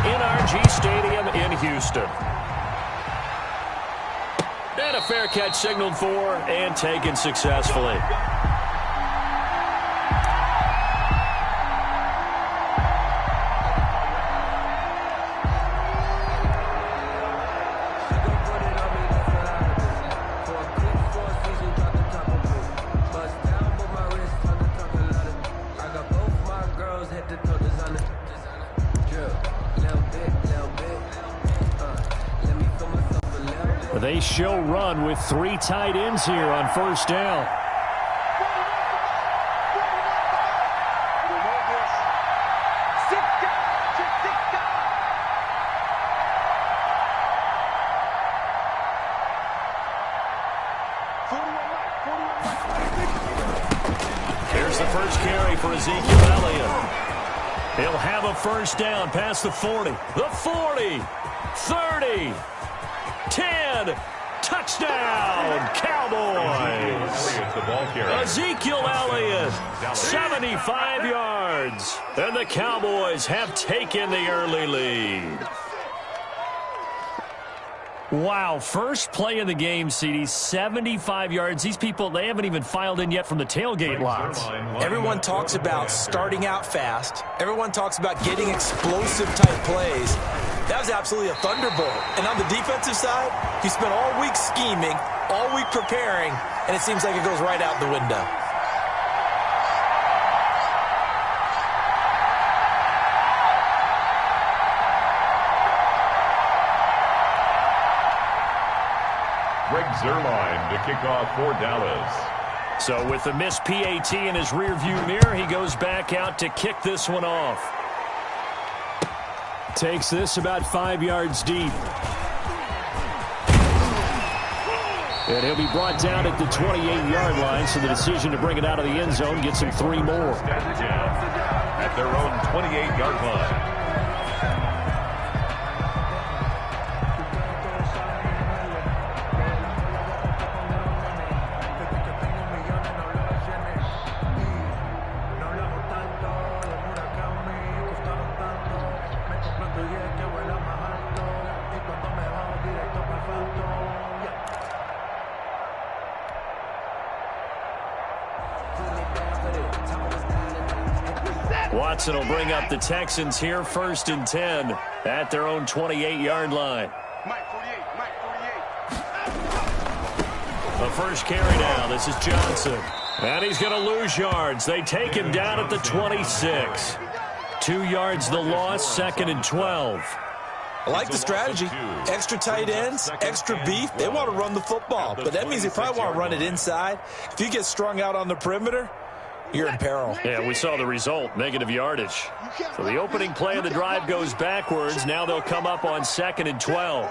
NRG Stadium in Houston. And a fair catch signaled for and taken successfully. They show run with 3 tight ends here on first down. Here's the first carry for Ezekiel Elliott. He'll have a first down past the 40, the 40, 30. 10, touchdown, Cowboys. Ezekiel Elliott, 75 yards. And the Cowboys have taken the early lead. Wow, first play of the game, CD, 75 yards. These people, they haven't even filed in yet from the tailgate lots. Everyone talks about starting out fast. Everyone talks about getting explosive-type plays. That was absolutely a thunderbolt. And on the defensive side, he spent all week scheming, all week preparing, and it seems like it goes right out the window. Greg Zuerlein to kick off for Dallas. So with the missed PAT in his rearview mirror, he goes back out to kick this one off. Takes this about 5 yards deep. And he'll be brought down at the 28-yard line, so the decision to bring it out of the end zone gets him 3 more. At their own 28-yard line. Watson will bring up the Texans here, 1st and 10 at their own 28-yard line. The first carry now. This is Johnson. And he's going to lose yards. They take him down at the 26. 2 yards the loss, 2nd and 12. I like the strategy. Extra tight ends, extra beef. They want to run the football, but that means they probably want to run it inside. If you get strung out on the perimeter, you're in peril. Yeah, we saw the result, negative yardage. So the opening play of the drive goes backwards. Now they'll come up on 2nd and 12.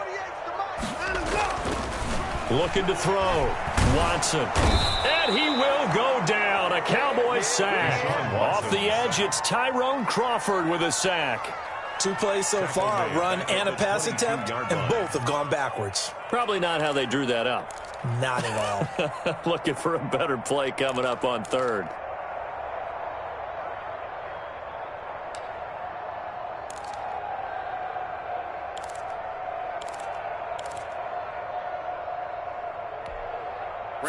Looking to throw. Watson. And he will go down. A Cowboys sack. Off the edge, it's Tyrone Crawford with a sack. 2 plays so far, run and a pass attempt, and both have gone backwards. Probably not how they drew that up. Not at all. Looking for a better play coming up on 3rd.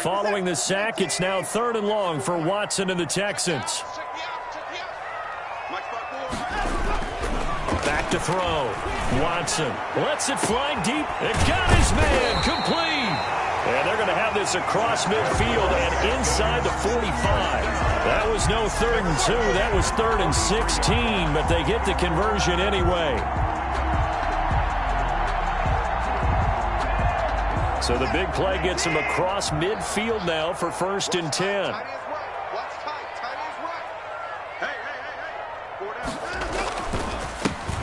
Following the sack, it's now 3rd and long for Watson and the Texans. Back to throw. Watson lets it fly deep. It got his man complete. And they're going to have this across midfield and inside the 45. That was no 3rd and 2. That was 3rd and 16, but they get the conversion anyway. So the big play gets him across midfield now for 1st and 10.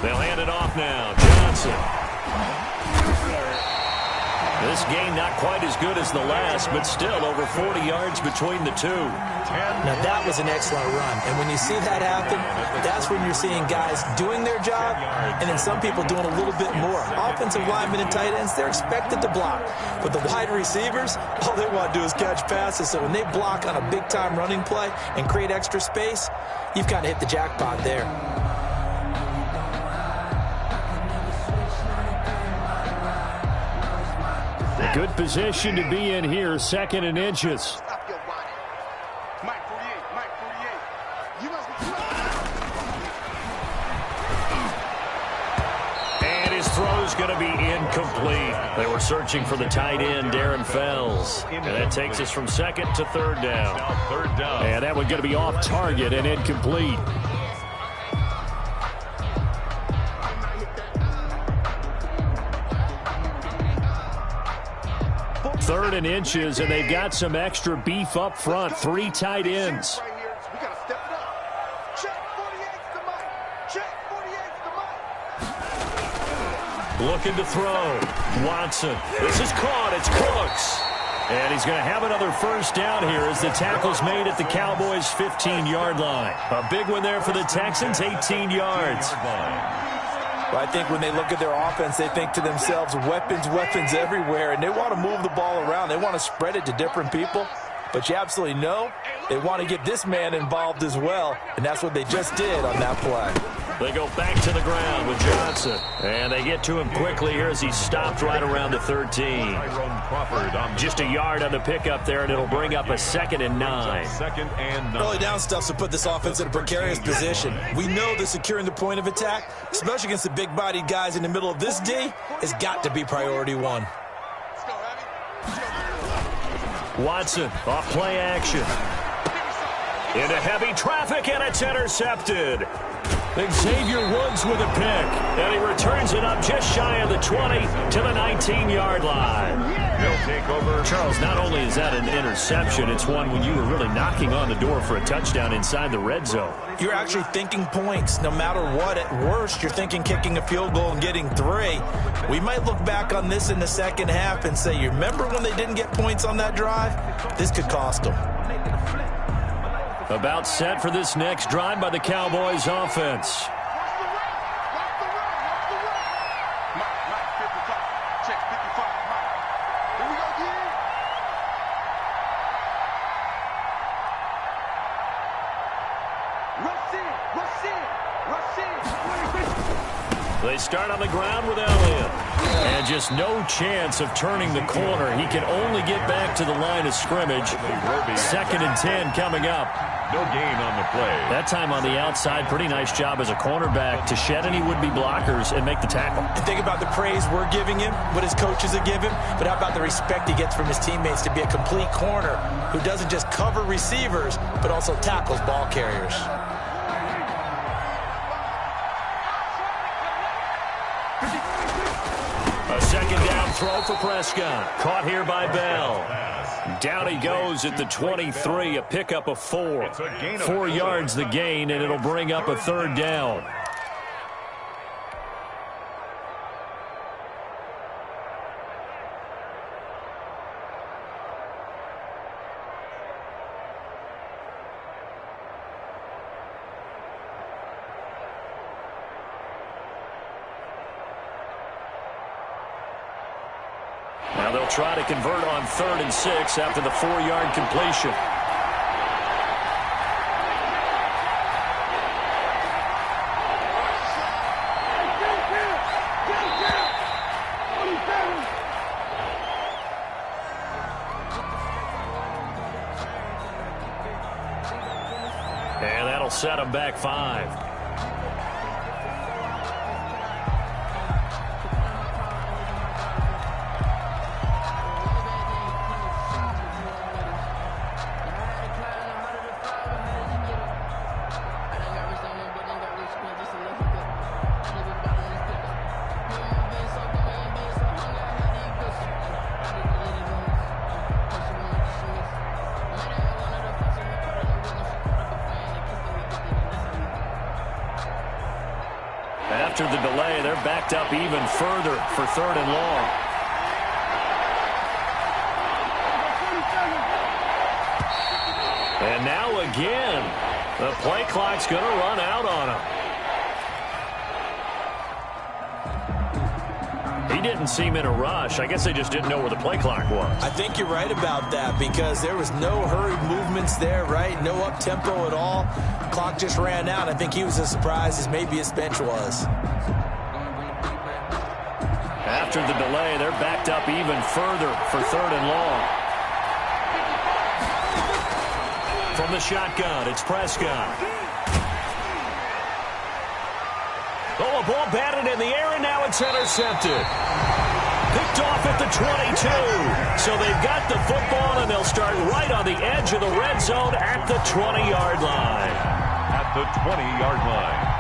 They'll hand it off now. Johnson. This game not quite as good as the last, but still over 40 yards between the two. Now that was an excellent run, and when you see that happen, that's when you're seeing guys doing their job and then some people doing a little bit more. Offensive linemen and tight ends, they're expected to block, but the wide receivers, all they want to do is catch passes. So when they block on a big-time running play and create extra space, you've kind of hit the jackpot there. Good position to be in here, 2nd and inches. And his throw is going to be incomplete. They were searching for the tight end, Darren Fells. And that takes us from 2nd to 3rd down. And that one's going to be off target and incomplete. 3rd and inches, and they've got some extra beef up front. 3 tight ends. Looking to throw. Watson. This is caught. It's Cooks. And he's going to have another 1st down here as the tackle's made at the Cowboys' 15-yard line. A big one there for the Texans, 18 yards. Well, I think when they look at their offense, they think to themselves, weapons, weapons everywhere, and they want to move the ball around. They want to spread it to different people. But you absolutely know they want to get this man involved as well, and that's what they just did on that play. They go back to the ground with Johnson. And they get to him quickly here as he stopped right around the 13. Just a yard on the pickup there, and it'll bring up a 2nd and 9. Early down stuff to put this offense in a precarious position. We know that securing the point of attack, especially against the big-bodied guys in the middle of this D, has got to be priority 1. Watson off play action. Into heavy traffic, and it's intercepted. Xavier Woods with a pick, and he returns it up just shy of the 20 to the 19-yard line. He'll take over. Charles, not only is that an interception, it's one when you were really knocking on the door for a touchdown inside the red zone. You're actually thinking points no matter what. At worst, you're thinking kicking a field goal and getting 3. We might look back on this in the second half and say, you remember when they didn't get points on that drive? This could cost them. About set for this next drive by the Cowboys offense. They start on the ground with Elliott. And just no chance of turning the corner. He can only get back to the line of scrimmage. 2nd and 10 coming up. No gain on the play. That time on the outside, pretty nice job as a cornerback to shed any would-be blockers and make the tackle. And think about the praise we're giving him, what his coaches are giving, but how about the respect he gets from his teammates to be a complete corner who doesn't just cover receivers, but also tackles ball carriers. A 2nd down throw for Prescott. Caught here by Bell. Down he goes at the 23, a pickup of 4. 4 yards the gain, and it'll bring up a 3rd down. Now they'll try to convert on 3rd and 6 after the 4-yard completion. And that'll set them back 5. After the delay, they're backed up even further for 3rd and long. And now again, the play clock's going to run out on him. He didn't seem in a rush. I guess they just didn't know where the play clock was. I think you're right about that because there was no hurried movements there, right? No up-tempo at all. Clock just ran out. I think he was as surprised as maybe his bench was. After the delay, they're backed up even further for 3rd and long. From the shotgun, it's Prescott. Oh, a ball batted in the air, and now it's intercepted. Picked off at the 22. So they've got the football, and they'll start right on the edge of the red zone at the 20-yard line. At the 20-yard line.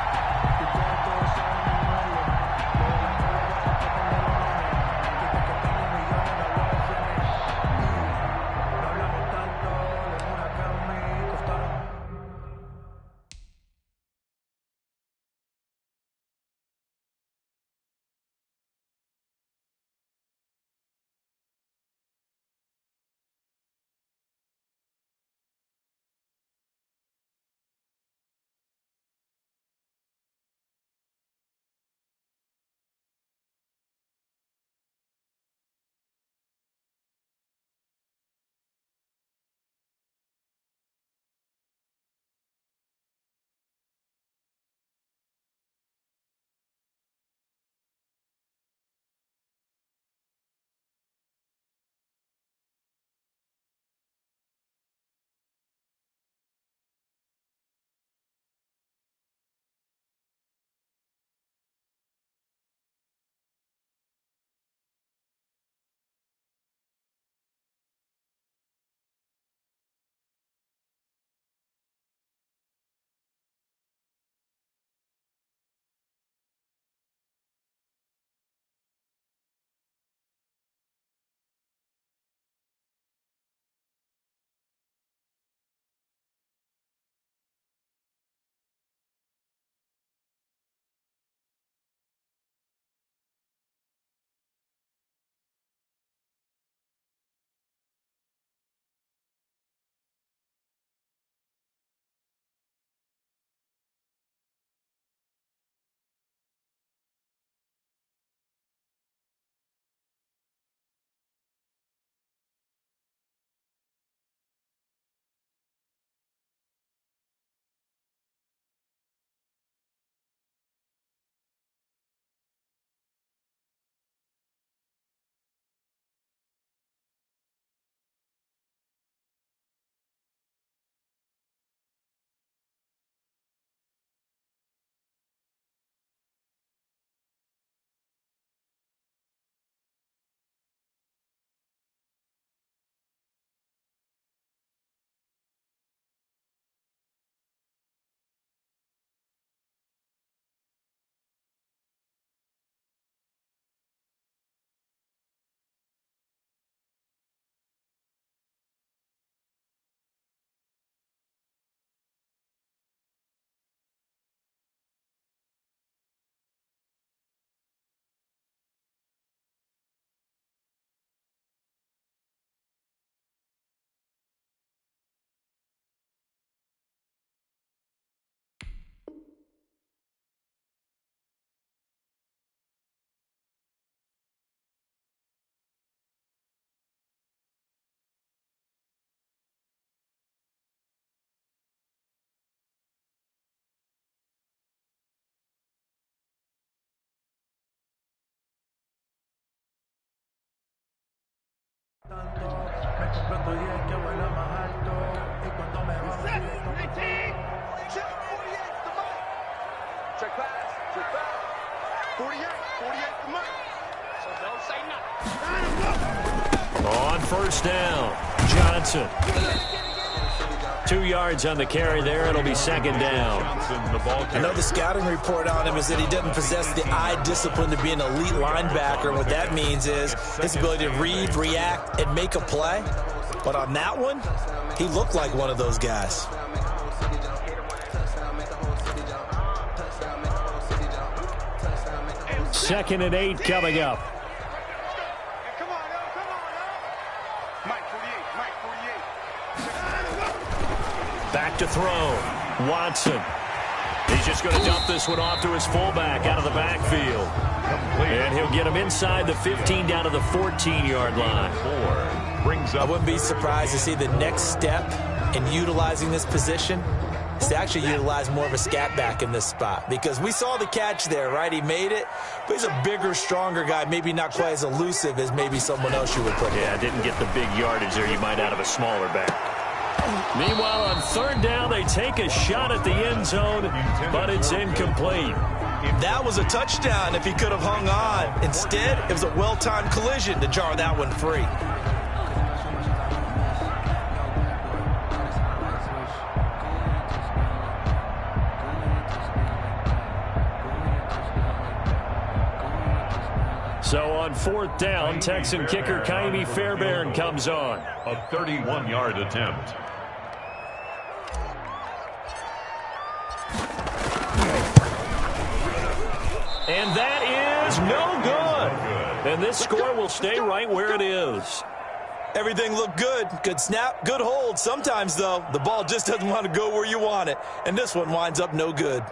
Check pass, 48, the money. So don't say nothing. On 1st down, Johnson. 2 yards on the carry there. It'll be 2nd down. I know the scouting report on him is that he doesn't possess the eye discipline to be an elite linebacker. And what that means is his ability to read, react, and make a play. But on that one, he looked like one of those guys. Second and 8 coming up. Come on. Mike 48. Back to throw. Watson. He's just going to dump this one off to his fullback out of the backfield. And he'll get him inside the 15 down to the 14-yard line. I wouldn't be surprised to see the next step in utilizing this position is to actually utilize more of a scat back in this spot, because we saw the catch there, right? He made it, but he's a bigger, stronger guy, maybe not quite as elusive as maybe someone else you would put in. Yeah, didn't get the big yardage there you might out of a smaller back. Meanwhile, on third down, they take a shot at the end zone, but it's incomplete. That was a touchdown if he could have hung on. Instead, it was a well-timed collision to jar that one free. So on fourth down, Texan kicker Kaimi Fairbairn comes on. A 31-yard attempt. And that is no good. And this score will stay right where it is. Everything looked good. Good snap, good hold. Sometimes, though, the ball just doesn't want to go where you want it. And this one winds up no good.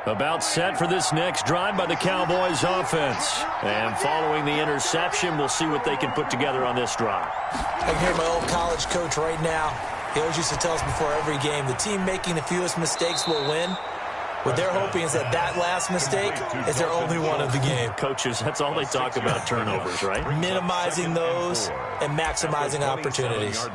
About set for this next drive by the Cowboys offense. And following the interception, we'll see what they can put together on this drive. I can hear my old college coach right now. He always used to tell us before every game, the team making the fewest mistakes will win. What they're hoping is that last mistake is their only one of the game. Coaches, that's all they talk about, turnovers, right? Minimizing those and maximizing opportunities.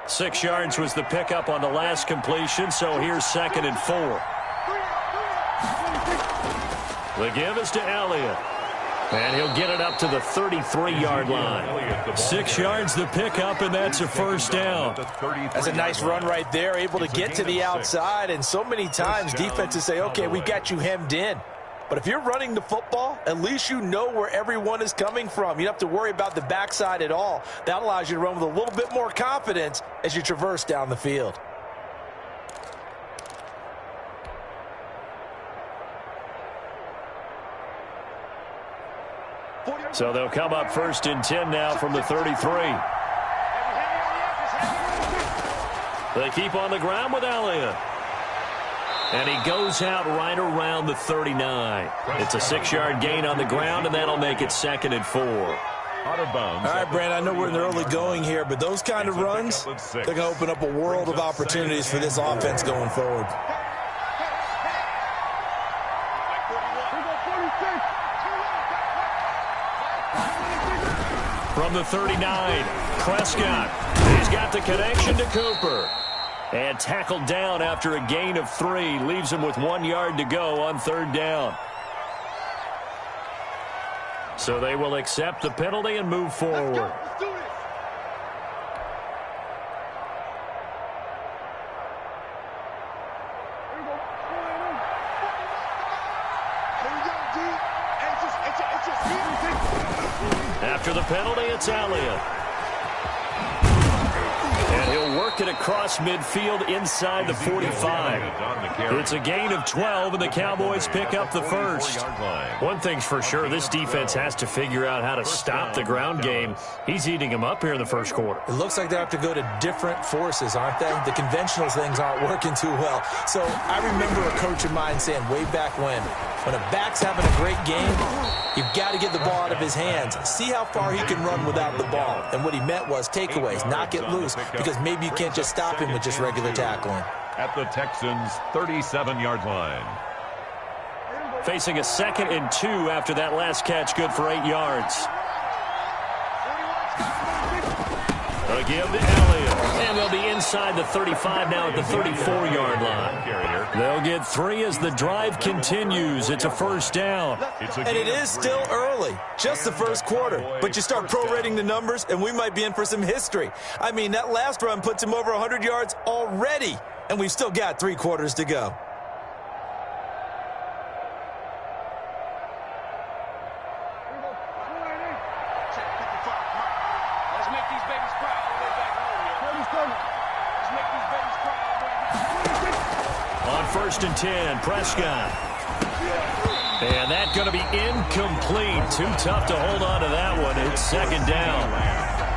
Six yards was the pickup on the last completion, so here's 2nd and 4. The give is to Elliott. And he'll get it up to the 33-yard line. 6 yards the pickup, and that's a first down. That's a nice run right there, able to get to the outside. And so many times defenses say, okay, we've got you hemmed in. But if you're running the football, at least you know where everyone is coming from. You don't have to worry about the backside at all. That allows you to run with a little bit more confidence as you traverse down the field. So they'll come up 1st and 10 now from the 33. They keep on the ground with Elliott. And he goes out right around the 39. It's a 6-yard gain on the ground, and that'll make it 2nd and 4. Out of bounds. All right, Brand, I know we're in the early going here, but those kind of runs, they're going to open up a world of opportunities for this offense going forward. From the 39, Prescott. He's got the connection to Cooper. And tackled down after a gain of 3. Leaves him with 1 yard to go on 3rd down. So they will accept the penalty and move forward. After the penalty, it's Elliott. And he'll work it across midfield inside the 45. It's a gain of 12, and the Cowboys pick up the first. One thing's for sure, this defense has to figure out how to stop the ground game. He's eating them up here in the first quarter. It looks like they have to go to different forces, aren't they? The conventional things aren't working too well. So I remember a coach of mine saying way back when a back's having a great game, you've got to get the ball out of his hands. See how far he can run without the ball. And what he meant was takeaways, knock it loose, because maybe you can't just stop him with just regular tackling. At the Texans' 37-yard line. Facing a 2nd and 2 after that last catch, good for 8 yards. A give to Elliott. And they'll be inside the 35 now at the 34-yard line. They'll get 3 as the drive continues. It's a first down. And it is still early, just the first quarter. But you start prorating the numbers, and we might be in for some history. I mean, that last run puts him over 100 yards already, and we've still got 3 quarters to go. Let's make these babies on 1st and 10. Prescott. And that's going to be incomplete. Too tough to hold on to that one. It's 2nd down.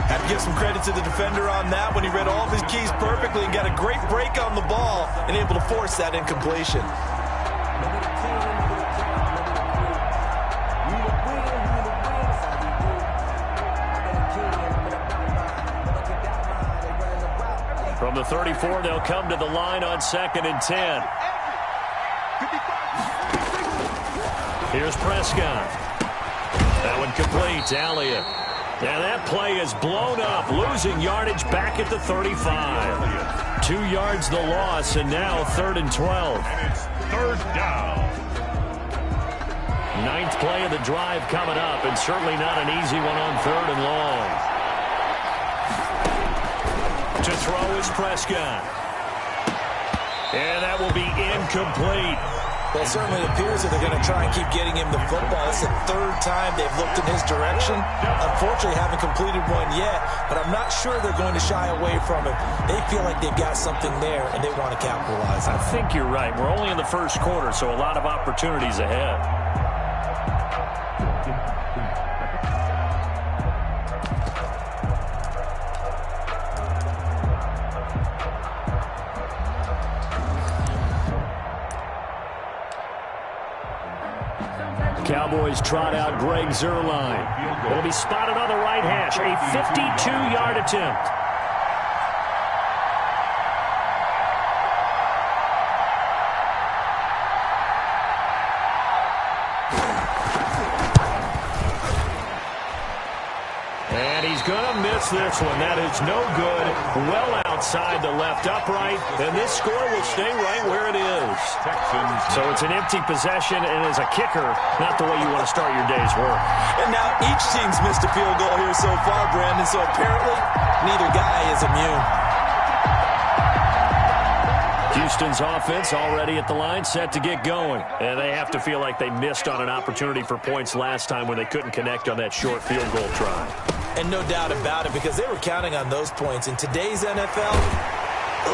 Have to give some credit to the defender on that one. He read all of his keys perfectly and got a great break on the ball and able to force that incompletion. From the 34, they'll come to the line on 2nd and 10. Here's Prescott. That one complete. Elliott. And that play is blown up, losing yardage back at the 35. 2 yards the loss, and now 3rd and 12. And it's 3rd down. 9th play of the drive coming up, and certainly not an easy one on 3rd and long. To throw is Prescott. And that will be incomplete. Well, it certainly appears that they're going to try and keep getting him the football. It's the 3rd time they've looked in his direction. Unfortunately, haven't completed one yet, but I'm not sure they're going to shy away from it. They feel like they've got something there, and they want to capitalize on it. I think you're right. We're only in the 1st quarter, so a lot of opportunities ahead. Cowboys trot out Greg Zuerlein. It'll be spotted on the right hash. A 52-yard attempt. And he's going to miss this one. That is no good. Well outside the left upright. And this score will stay right where it is. So it's an empty possession, and as a kicker, not the way you want to start your day's work. And now each team's missed a field goal here so far, Brandon, so apparently neither guy is immune. Houston's offense already at the line, set to get going. And they have to feel like they missed on an opportunity for points last time when they couldn't connect on that short field goal try. And no doubt about it, because they were counting on those points. In today's NFL,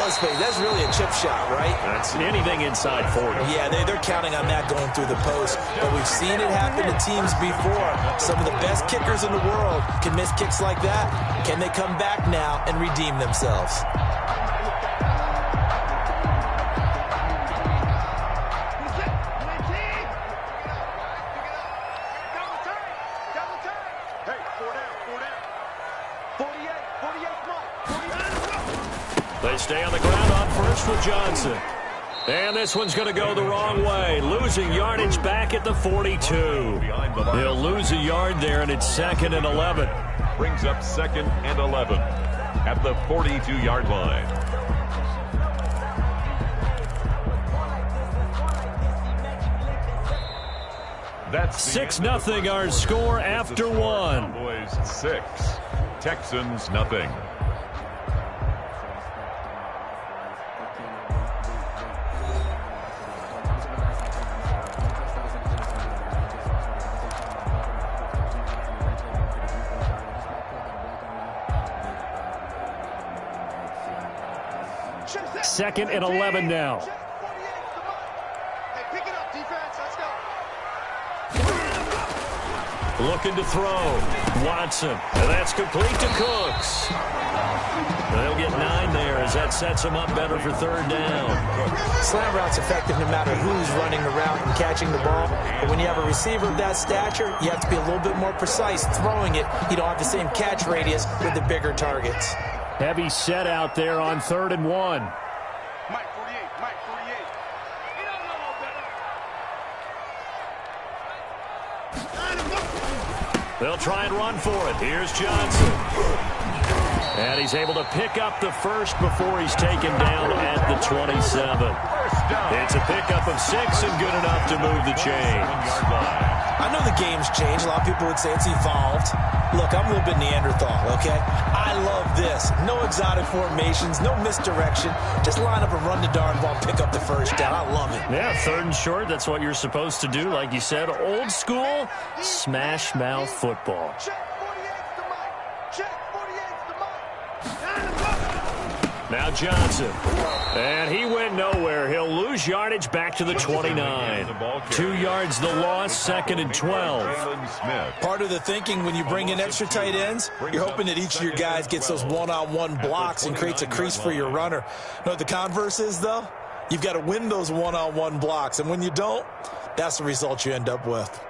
let's face it, that's really a chip shot, right? That's anything inside 40. Yeah, they're counting on that going through the post. But we've seen it happen to teams before. Some of the best kickers in the world can miss kicks like that. Can they come back now and redeem themselves? They stay on the ground on 1st with Johnson. And this one's going to go the wrong way. Losing yardage back at the 42. He'll lose a yard there, and it's 2nd and 11. Brings up 2nd and 11 at the 42-yard line. That's 6-0 our score after one. Cowboys 6, Texans nothing. Second and 11 now. Hey, pick it up, defense. Let's go. Looking to throw. Watson. And that's complete to Cooks. They'll get 9 there as that sets them up better for 3rd down. Slant route's effective no matter who's running the route and catching the ball. But when you have a receiver of that stature, you have to be a little bit more precise. Throwing it, you don't have the same catch radius with the bigger targets. Heavy set out there on 3rd and 1. Mike 48, Mike 48. He don't know no better. They'll try and run for it. Here's Johnson. And he's able to pick up the first before he's taken down at the 27. It's a pickup of 6 and good enough to move the chains. I know the game's changed. A lot of people would say it's evolved. Look, I'm a little bit Neanderthal, okay? I love this. No exotic formations, no misdirection. Just line up and run the darn ball, pick up the first down. I love it. Yeah, 3rd and short, that's what you're supposed to do. Like you said, old school, smash mouth football. Check 48's the Mike. Check 48's the Mike. Now Johnson. And he went nowhere. He'll lose lose yardage back to the 29. 2 yards the loss, 2nd and 12. Part of the thinking when you bring in extra tight ends, you're hoping that each of your guys gets those one-on-one blocks and creates a crease for your runner. You know what the converse is, though? You've got to win those one-on-one blocks, and when you don't, that's the result you end up with.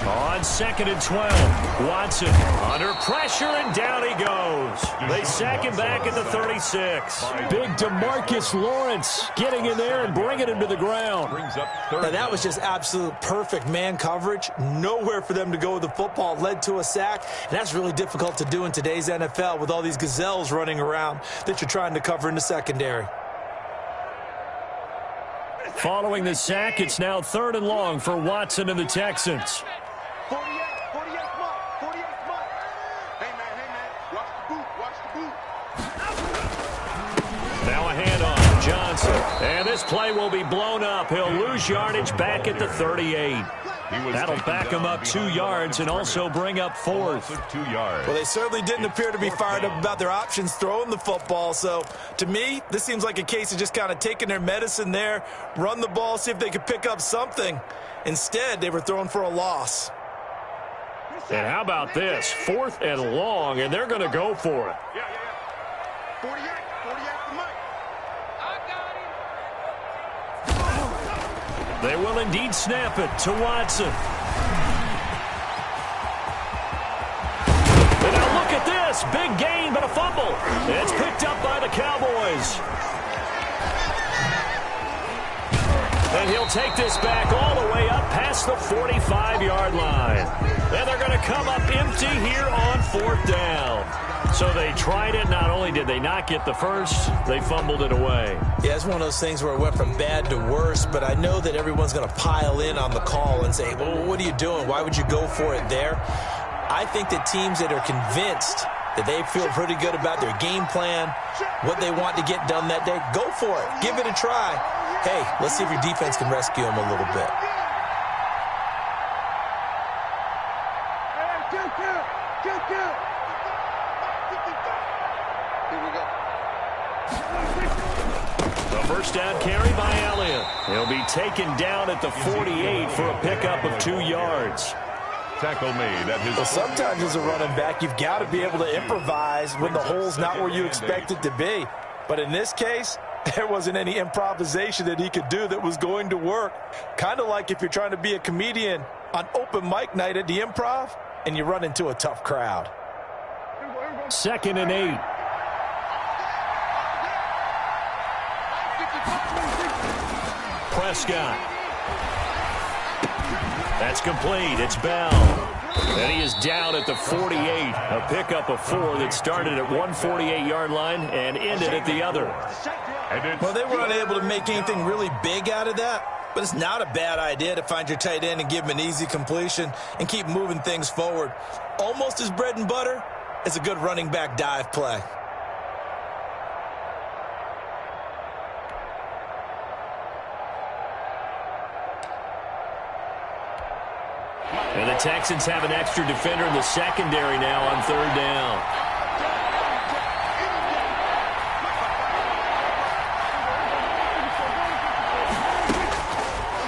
On 2nd and 12, Watson under pressure, and down he goes. They sack him back at the 36. Big DeMarcus Lawrence getting in there and bringing him to the ground. Now, that was just absolute perfect man coverage. Nowhere for them to go with the football. Led to a sack, and that's really difficult to do in today's NFL with all these gazelles running around that you're trying to cover in the secondary. Following the sack, it's now 3rd and long for Watson and the Texans. 48, come on. 48, come on. Hey, man, watch the boot. Now a handoff, Johnson. And this play will be blown up. He'll lose yardage back at the 38. That'll back him up 2 yards and also bring up 4th. Well, they certainly didn't appear to be fired up about their options throwing the football. So, to me, this seems like a case of just kind of taking their medicine there, run the ball, see if they could pick up something. Instead, they were throwing for a loss. And how about this? 4th and long, and they're going to go for it. Yeah. 48 to Mike. I got him. They will indeed snap it to Watson. And now look at this. Big gain, but a fumble. It's picked up by the Cowboys. And he'll take this back all the way up past the 45-yard line. And they're going to come up empty here on 4th down. So they tried it. Not only did they not get the first, they fumbled it away. Yeah, it's one of those things where it went from bad to worse, but I know that everyone's going to pile in on the call and say, well, what are you doing? Why would you go for it there? I think that teams that are convinced that they feel pretty good about their game plan, what they want to get done that day, go for it. Give it a try. Hey, let's see if your defense can rescue them a little bit. The first down carry by Elliott. He'll be taken down at the 48 for a pickup of 2 yards. Tackle made at his. Well, sometimes as a running back, you've got to be able to improvise when the hole's not where you expect it to be. But in this case, there wasn't any improvisation that he could do that was going to work. Kind of like if you're trying to be a comedian on open mic night at the Improv and you run into a tough crowd. 2nd and 8. Prescott. That's complete. It's Bell. And he is down at the 48. A pickup of 4 that started at 148-yard line and ended at the other. Well, they were unable to make anything really big out of that, but it's not a bad idea to find your tight end and give him an easy completion and keep moving things forward. Almost as bread and butter as a good running back dive play. And the Texans have an extra defender in the secondary now on 3rd down.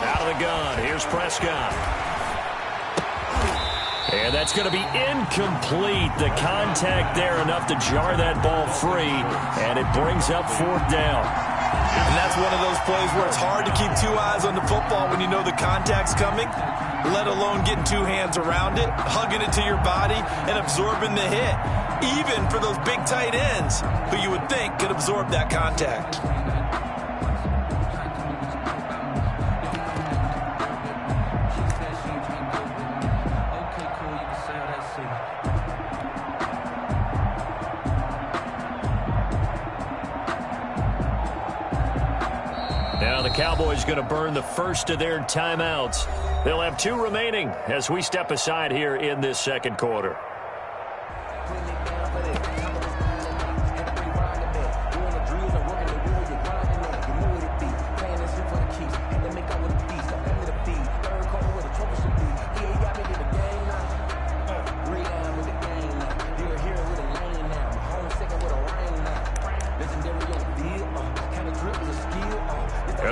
Out of the gun, here's Prescott. And that's going to be incomplete. The contact there enough to jar that ball free, and it brings up 4th down. And that's one of those plays where it's hard to keep 2 eyes on the football when you know the contact's coming, let alone getting 2 hands around it, hugging it to your body, and absorbing the hit, even for those big tight ends who you would think could absorb that contact. Now the Cowboys going to burn the first of their timeouts. They'll have 2 remaining as we step aside here in this 2nd quarter.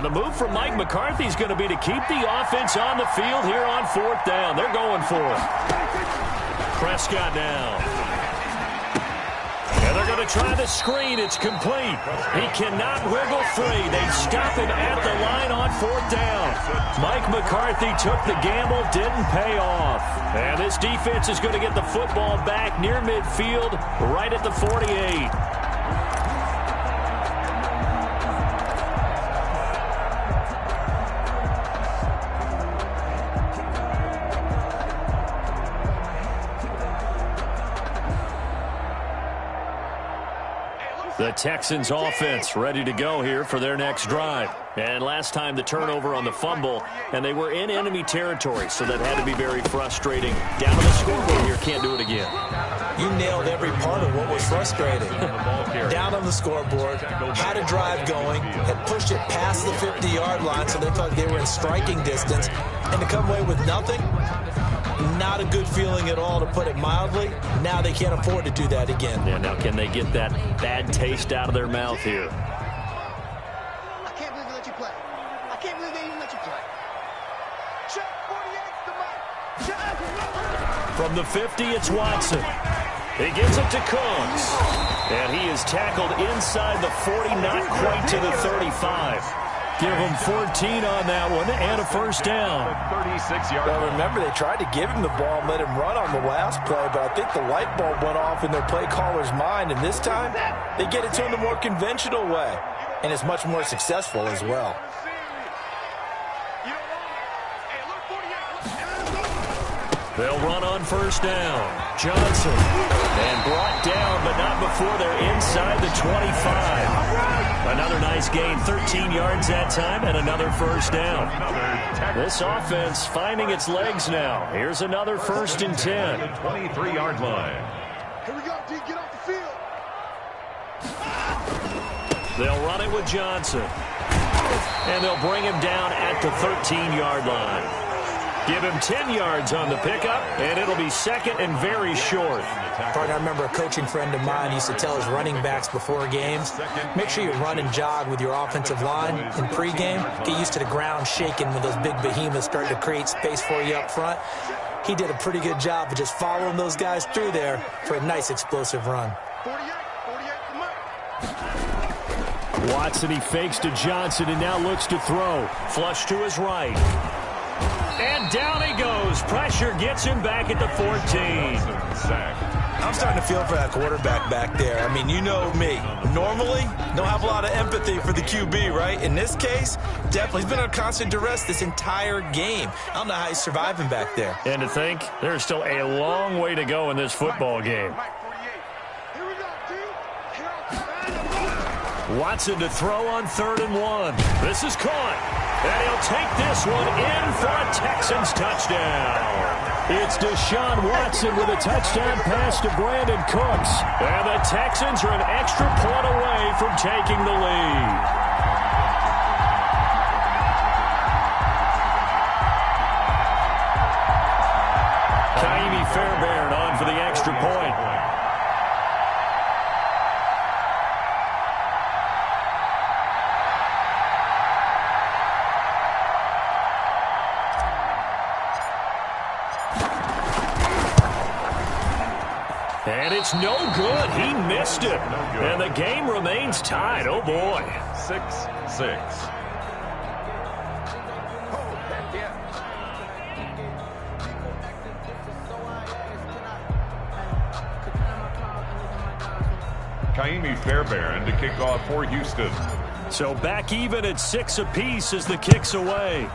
And the move from Mike McCarthy is going to be to keep the offense on the field here on 4th down. They're going for it. Prescott now. And they're going to try the screen. It's complete. He cannot wiggle free. They stop him at the line on 4th down. Mike McCarthy took the gamble, didn't pay off. And this defense is going to get the football back near midfield, right at the 48. The Texans offense ready to go here for their next drive. And last time the turnover on the fumble, and they were in enemy territory, so that had to be very frustrating. Down on the scoreboard here, can't do it again. You nailed every part of what was frustrating. Down on the scoreboard, had a drive going, had pushed it past the 50-yard line, so they felt they were in striking distance, and to come away with nothing, not a good feeling at all, to put it mildly. Now they can't afford to do that again. Yeah, now can they get that bad taste out of their mouth here? I can't believe they let you play. I can't believe they even let you play. Check 48 to Mike. Check. From the 50, it's Watson. He gives it to Cooks. And he is tackled inside the 40, not quite to the 35. Give him 14 on that one and a first down. 36-yard Well, remember, they tried to give him the ball and let him run on the last play, but I think the light bulb went off in their play caller's mind, and this time they get it to him the more conventional way, and it's much more successful as well. They'll run on first down. Johnson. And brought down, but not before they're inside the 25. Another nice gain, 13 yards that time, and another first down. This offense finding its legs now. Here's another 1st and 10. 23-yard line. Here we go, D. Get off the field. They'll run it with Johnson. And they'll bring him down at the 13-yard line. Give him 10 yards on the pickup, and it'll be 2nd and very short. Partner, I remember a coaching friend of mine used to tell his running backs before games, make sure you run and jog with your offensive line in pregame. Get used to the ground shaking when those big behemoths start to create space for you up front. He did a pretty good job of just following those guys through there for a nice explosive run. 48 to Mike. Watson, he fakes to Johnson and now looks to throw. Flush to his right. And down he goes. Pressure gets him back at the 14. I'm starting to feel for that quarterback back there. I mean, you know me. Normally, don't have a lot of empathy for the QB, right? In this case, definitely. He's been under constant duress this entire game. I don't know how he's surviving back there. And to think, there's still a long way to go in this football game. Mike 48. Here we go, D. Watson to throw on 3rd and 1. This is caught. And he'll take this one in for a Texans touchdown. It's Deshaun Watson with a touchdown pass to Brandon Cooks. And the Texans are an extra point away from taking the lead. Kaimi Fairbairn on for the extra point. And it's no good. He missed it. And the game remains tied. Oh, boy. 6-6. Kaimi Fairbairn to kick off for Houston. So back even at 6 apiece as the kick's away.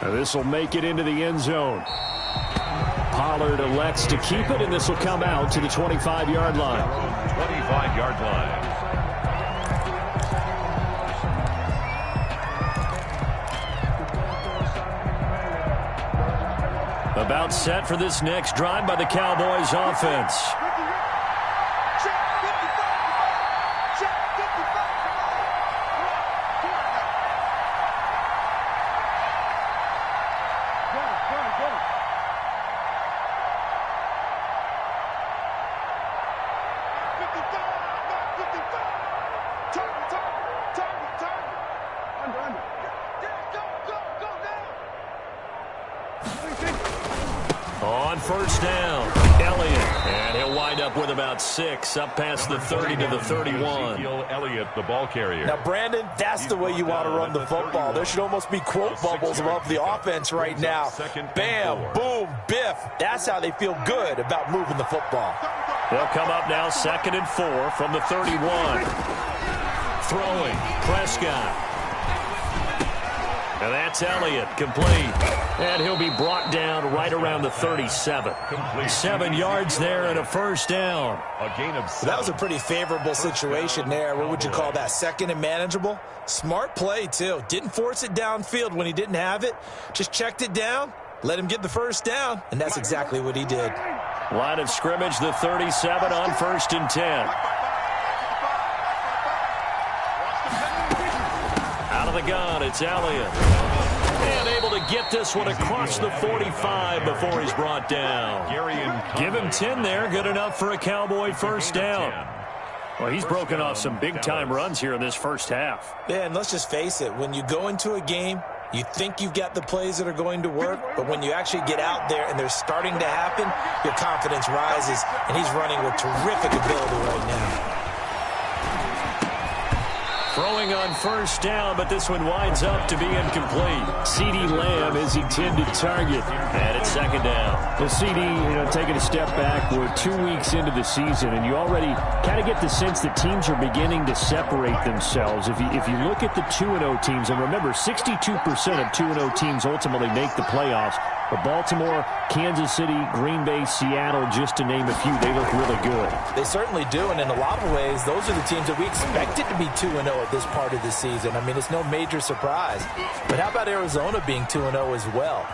This will make it into the end zone. Pollard elects to keep it, and this will come out to the 25-yard line. 25-yard line. About set for this next drive by the Cowboys offense. Turn On first down, Elliott. And he'll wind up with about 6, up past the 30 to the 31. Ezekiel Elliott, the ball carrier. Now, Brandon, that's the way you want to run the football. There should almost be quote bubbles above the offense right now. Bam, boom, biff. That's how they feel good about moving the football. They'll come up now 2nd and 4 from the 31. Throwing, Prescott. And that's Elliott, complete. And he'll be brought down right around the 37. 7 yards there and a first down. A gain of 7. That was a pretty favorable situation there. What would you call that? 2nd and manageable? Smart play, too. Didn't force it downfield when he didn't have it. Just checked it down, let him get the first down, and that's exactly what he did. Line of scrimmage, the 37 on 1st and 10. Out of the gun, it's Elliott. And able to get this one across the 45 before he's brought down. Give him 10 there, good enough for a Cowboy first down. Well, he's broken off some big-time runs here in this first half. Yeah, and let's just face it, when you go into a game, you think you've got the plays that are going to work, but when you actually get out there and they're starting to happen, your confidence rises, and he's running with terrific ability right now. Throwing on first down, but this one winds up to be incomplete. CeeDee Lamb is intended target, and it's 2nd down. Well, CeeDee, taking a step back, we're 2 weeks into the season, and you already kind of get the sense that teams are beginning to separate themselves. If you look at the 2-0 teams, and remember, 62% of 2-0 teams ultimately make the playoffs. But Baltimore, Kansas City, Green Bay, Seattle, just to name a few, they look really good. They certainly do, and in a lot of ways, those are the teams that we expected to be 2-0 at this part of the season. I mean, it's no major surprise. But how about Arizona being 2-0 as well?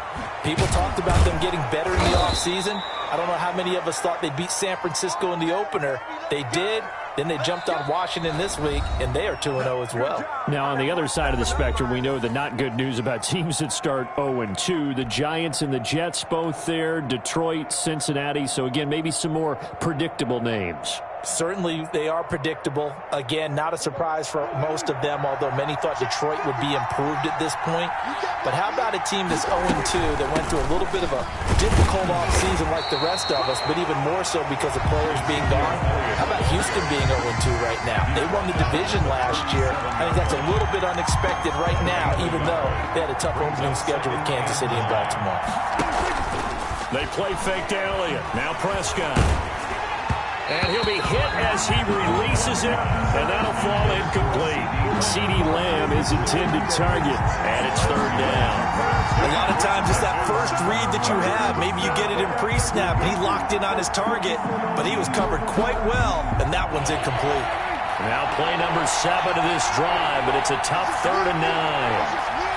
People talked about them getting better in the offseason. I don't know how many of us thought they'd beat San Francisco in the opener. They did. Then they jumped on Washington this week, and they are 2-0 as well. Now, on the other side of the spectrum, we know the not good news about teams that start 0-2. The Giants and the Jets both there, Detroit, Cincinnati. So, again, maybe some more predictable names. Certainly, they are predictable. Again, not a surprise for most of them, although many thought Detroit would be improved at this point. But how about a team that's 0-2 that went through a little bit of a difficult offseason like the rest of us, but even more so because of players being gone? How about Houston being 0-2 right now? They won the division last year. I think that's a little bit unexpected right now, even though they had a tough opening schedule with Kansas City and Baltimore. They play fake to Elliott. Now Prescott. And he'll be hit as he releases it, and that'll fall incomplete. CeeDee Lamb is intended target, and it's 3rd down. A lot of times it's that first read that you have. Maybe you get it in pre-snap, and he locked in on his target, but he was covered quite well, and that one's incomplete. Now play number 7 of this drive, but it's a tough 3rd and 9.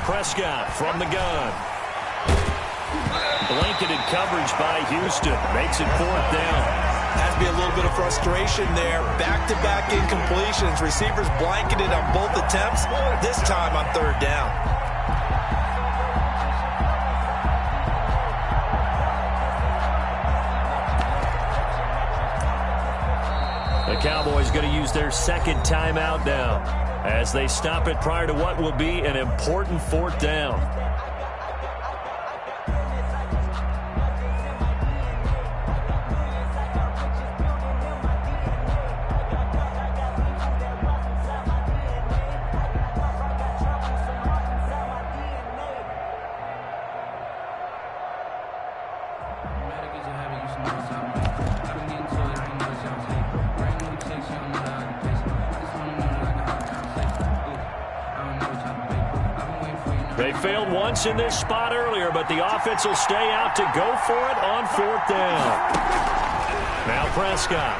Prescott from the gun. Blanketed coverage by Houston. Makes it 4th down. Has to be a little bit of frustration there. Back-to-back incompletions. Receivers blanketed on both attempts. This time on 3rd down. The Cowboys going to use their 2nd timeout now, as they stop it prior to what will be an important 4th down. They failed once in this spot earlier, but the offense will stay out to go for it on 4th down. Now Prescott.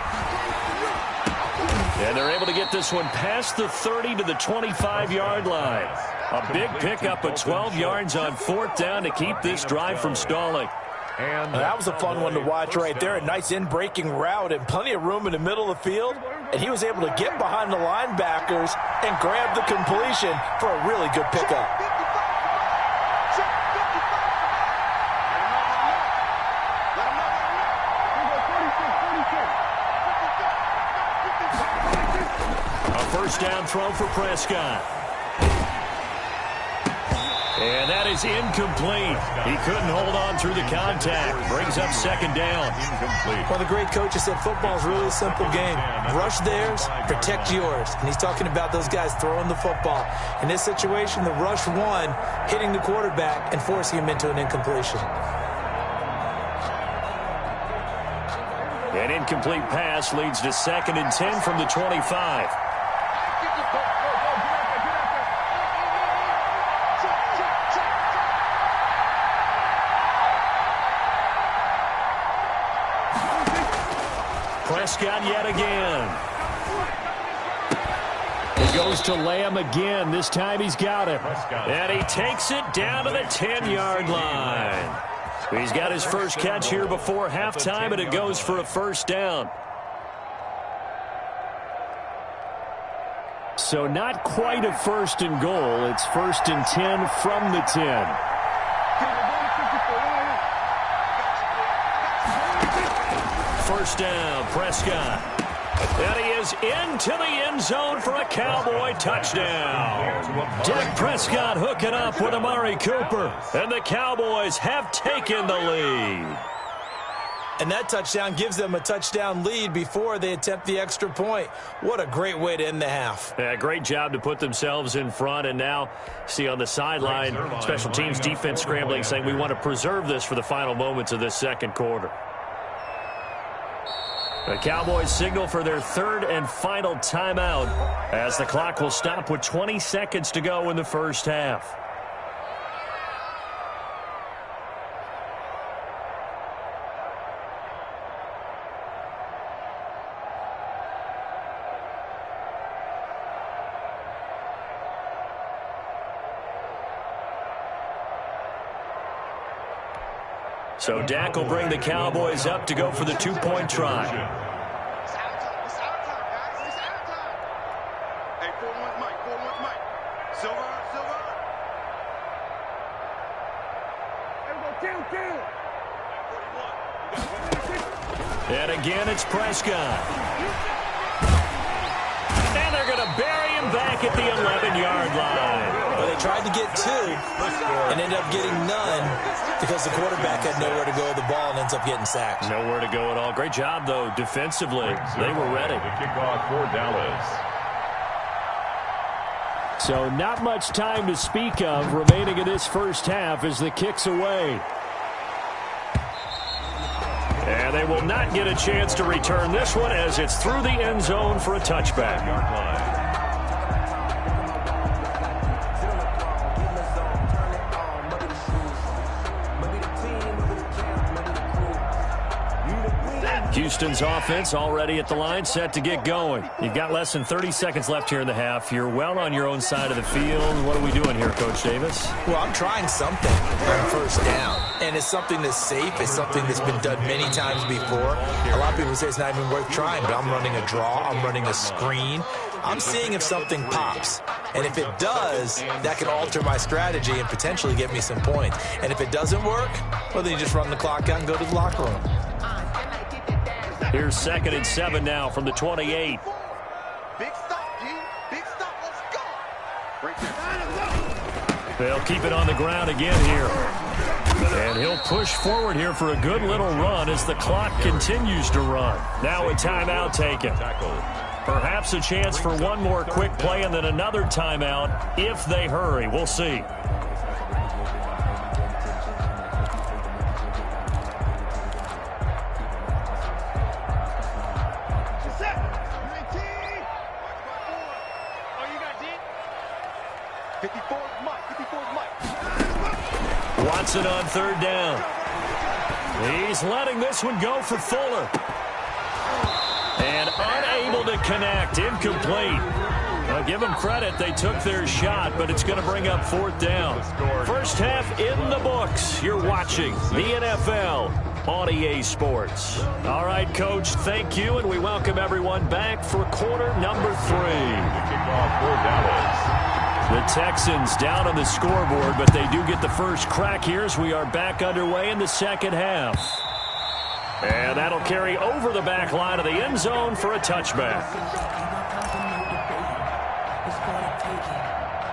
And they're able to get this one past the 30 to the 25-yard line. A big pickup of 12 yards on 4th down to keep this drive from stalling. And that was a fun one to watch right there. A nice in-breaking route and plenty of room in the middle of the field. And he was able to get behind the linebackers and grab the completion for a really good pickup. first down throw for Prescott. And that is incomplete. He couldn't hold on through the contact. Brings up second down. Well, the great coach has said football is really a simple game. Rush theirs, protect yours. And he's talking about those guys throwing the football. In this situation, the rush one, hitting the quarterback and forcing him into an incompletion. An incomplete pass leads to 2nd and 10 from the 25. Prescott yet again. He goes to Lamb again. This time he's got it. And he takes it down to the 10-yard line. He's got his first catch here before halftime, and it goes for a first down. So not quite a first and goal. It's 1st and 10 from the 10. First down, Prescott. And he is into the end zone for a Cowboy touchdown. Dak Prescott hooking up with Amari Cooper. And the Cowboys have taken the lead. And that touchdown gives them a touchdown lead before they attempt the extra point. What a great way to end the half. Yeah, great job to put themselves in front. And now, see on the sideline, special teams defense scrambling, saying we want to preserve this for the final moments of this second quarter. The Cowboys signal for their third and final timeout as the clock will stop with 20 seconds to go in the first half. So Dak will bring the Cowboys up to go for the two-point try. It's our time. It's our time, guys. It's our time. Hey, 4-1 Mike. 4-1 Mike. Silver. And again, it's Prescott. And they're going to bury him back at the 11-yard line. Well, they tried to get 2 and ended up getting none because the quarterback had nowhere to go with the ball and ends up getting sacked. Nowhere to go at all. Great job, though, defensively. They were ready. The kickoff for Dallas. So not much time to speak of remaining in this first half as the kick's away. And they will not get a chance to return this one as it's through the end zone for a touchback. Houston's offense already at the line, set to get going. You've got less than 30 seconds left here in the half. You're well on your own side of the field. What are we doing here, Coach Davis? Well, I'm trying something on first down. And it's something that's safe. It's something that's been done many times before. A lot of people say it's not even worth trying, but I'm running a draw. I'm running a screen. I'm seeing if something pops. And if it does, that can alter my strategy and potentially get me some points. And if it doesn't work, well, then you just run the clock out and go to the locker room. Here's 2nd and 7 now from the 28. Big stop, G. Big stop. Let's go. Right there. They'll keep it on the ground again here. And he'll push forward here for a good little run as the clock continues to run. Now a timeout taken. Perhaps a chance for one more quick play and then another timeout if they hurry. We'll see. Watson on third down. He's letting this one go for Fuller. And unable to connect. Incomplete. Well, give them credit. They took their shot, but it's going to bring up 4th down. First half in the books. You're watching the NFL on EA Sports. All right, Coach, thank you, and we welcome everyone back for quarter number 3. Kickoff for Dallas. The Texans down on the scoreboard, but they do get the first crack here as we are back underway in the second half. And that'll carry over the back line of the end zone for a touchback. taking.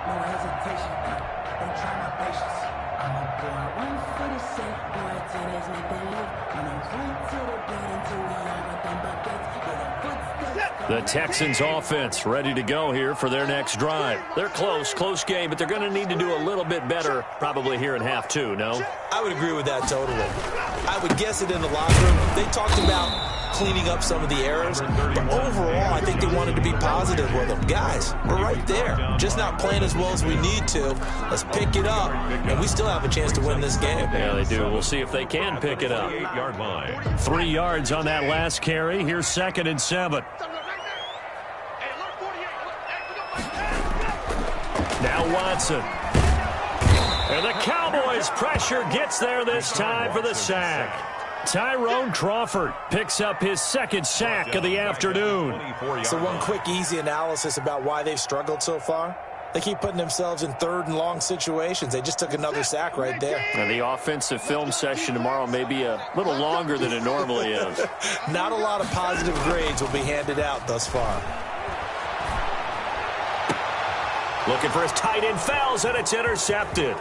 No hesitation. Don't try my patience. I'm a boy, one for the safe. Boy, tennis make the live. And I'm going to the bed until we all with them buckets. With a footstep. The Texans offense ready to go here for their next drive. They're close game, but they're going to need to do a little bit better probably here in half two, no? I would agree with that totally. I would guess it in the locker room. They talked about cleaning up some of the errors, but overall, I think they wanted to be positive with them. Guys, we're right there. Just not playing as well as we need to. Let's pick it up, and we still have a chance to win this game. Yeah, they do. We'll see if they can pick it up. 8-yard line. 3 yards on that last carry. Here's 2nd and 7. Now Watson. And the Cowboys' pressure gets there this time for the sack. Tyrone Crawford picks up his 2nd sack of the afternoon. So one quick, easy analysis about why they've struggled so far. They keep putting themselves in 3rd and long situations. They just took another sack right there. And the offensive film session tomorrow may be a little longer than it normally is. Not a lot of positive grades will be handed out thus far. Looking for his tight end, fouls, and it's intercepted.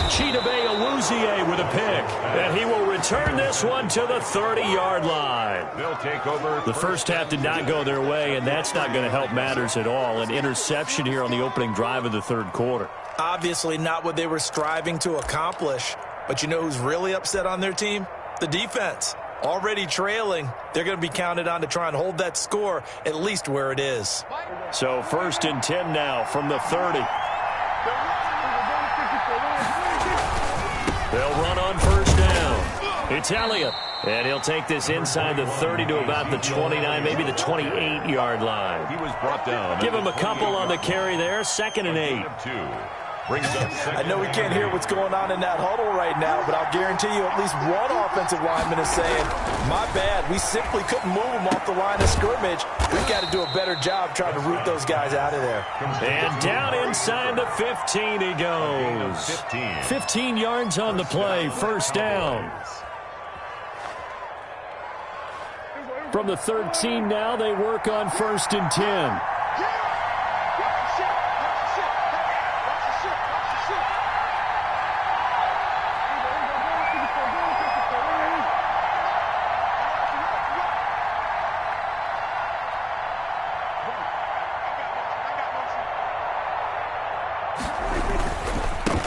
Chidobe Awuzie with a pick. And he will return this one to the 30-yard line. They'll take over. The first half did not go their way, and that's not going to help matters at all. An interception here on the opening drive of the 3rd quarter. Obviously not what they were striving to accomplish. But you know who's really upset on their team? The defense. Already trailing, they're going to be counted on to try and hold that score at least where it is. So 1st and 10 now from the 30. They'll run on 1st down. It's Elliott. And he'll take this inside the 30 to about the 29, maybe the 28-yard line. He was brought down. Give him a couple on the carry there. 2nd and 8. I know we can't hear what's going on in that huddle right now, but I'll guarantee you at least one offensive lineman is saying, my bad, we simply couldn't move them off the line of scrimmage. We've got to do a better job trying to root those guys out of there. And down inside the 15 he goes. 15 yards on the play, 1st down. From the 13 now, they work on 1st and 10.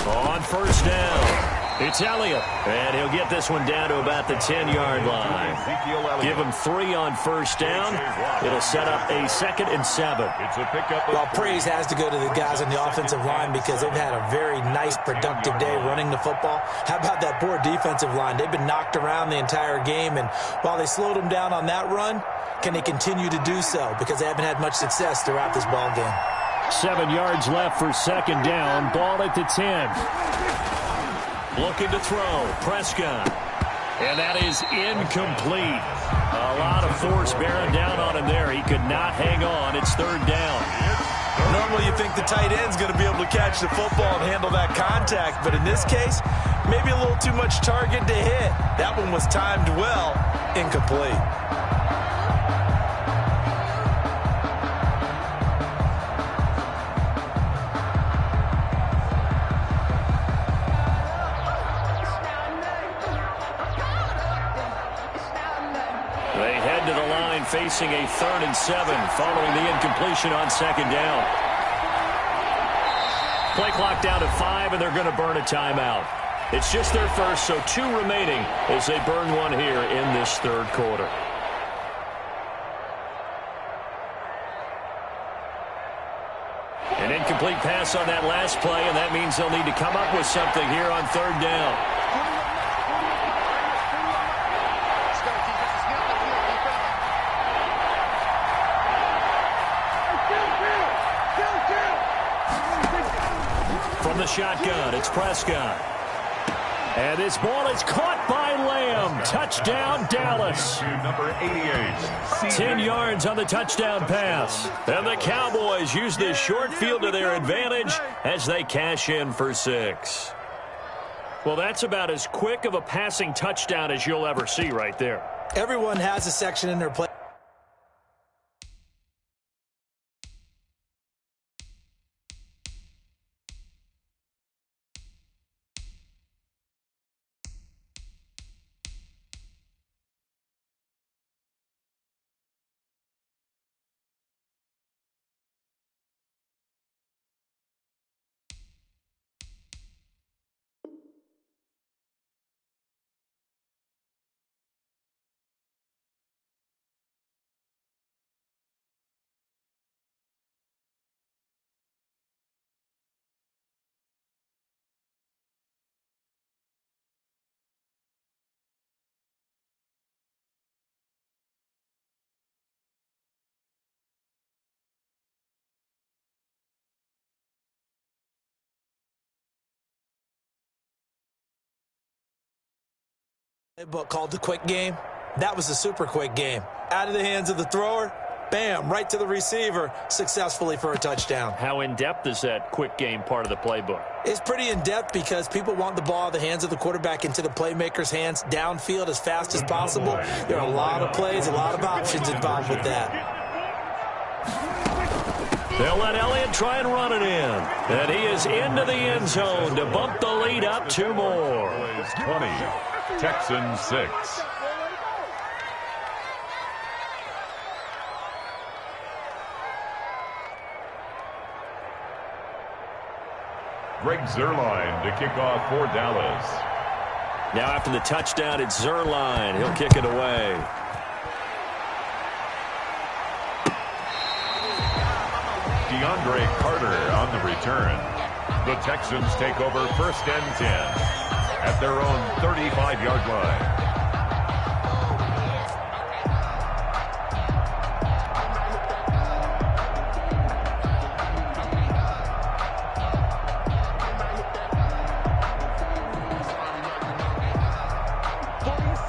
On 1st down, it's Elliott, and he'll get this one down to about the 10-yard line. Give him 3 on 1st down. It'll set up a 2nd and 7. Well, praise has to go to the guys on the offensive line because they've had a very nice, productive day running the football. How about that poor defensive line? They've been knocked around the entire game, and while they slowed them down on that run, can they continue to do so? Because they haven't had much success throughout this ball game. 7 yards left for 2nd down. Ball at the 10. Looking to throw. Prescott. And that is incomplete. A lot of force bearing down on him there. He could not hang on. It's 3rd down. Normally you think the tight end's going to be able to catch the football and handle that contact, but in this case, maybe a little too much target to hit. That one was timed well. Incomplete. Facing a 3rd and 7 following the incompletion on 2nd down. Play clock down to 5, and they're going to burn a timeout. It's just their first, so 2 remaining as they burn one here in this 3rd quarter. An incomplete pass on that last play, and that means they'll need to come up with something here on 3rd down. From the shotgun, it's Prescott. And this ball is caught by Lamb. Touchdown, Dallas. Number 88. 10 yards on the touchdown pass. And the Cowboys use this short field to their advantage as they cash in for 6. Well, that's about as quick of a passing touchdown as you'll ever see right there. Everyone has a section in their play. But called the quick game, that was a super quick game. Out of the hands of the thrower, bam, right to the receiver, successfully for a touchdown. How in-depth is that quick game part of the playbook? It's pretty in-depth because people want the ball out of the hands of the quarterback into the playmaker's hands downfield as fast as possible. There are a lot of plays, a lot of options involved with that. They'll let Elliott try and run it in. And he is into the end zone to bump the lead up 2 more. 20, Texans 6. Greg Zuerlein to kick off for Dallas. Now after the touchdown, it's Zuerlein. He'll kick it away. DeAndre Carter on the return. The Texans take over 1st and 10 at their own 35-yard line.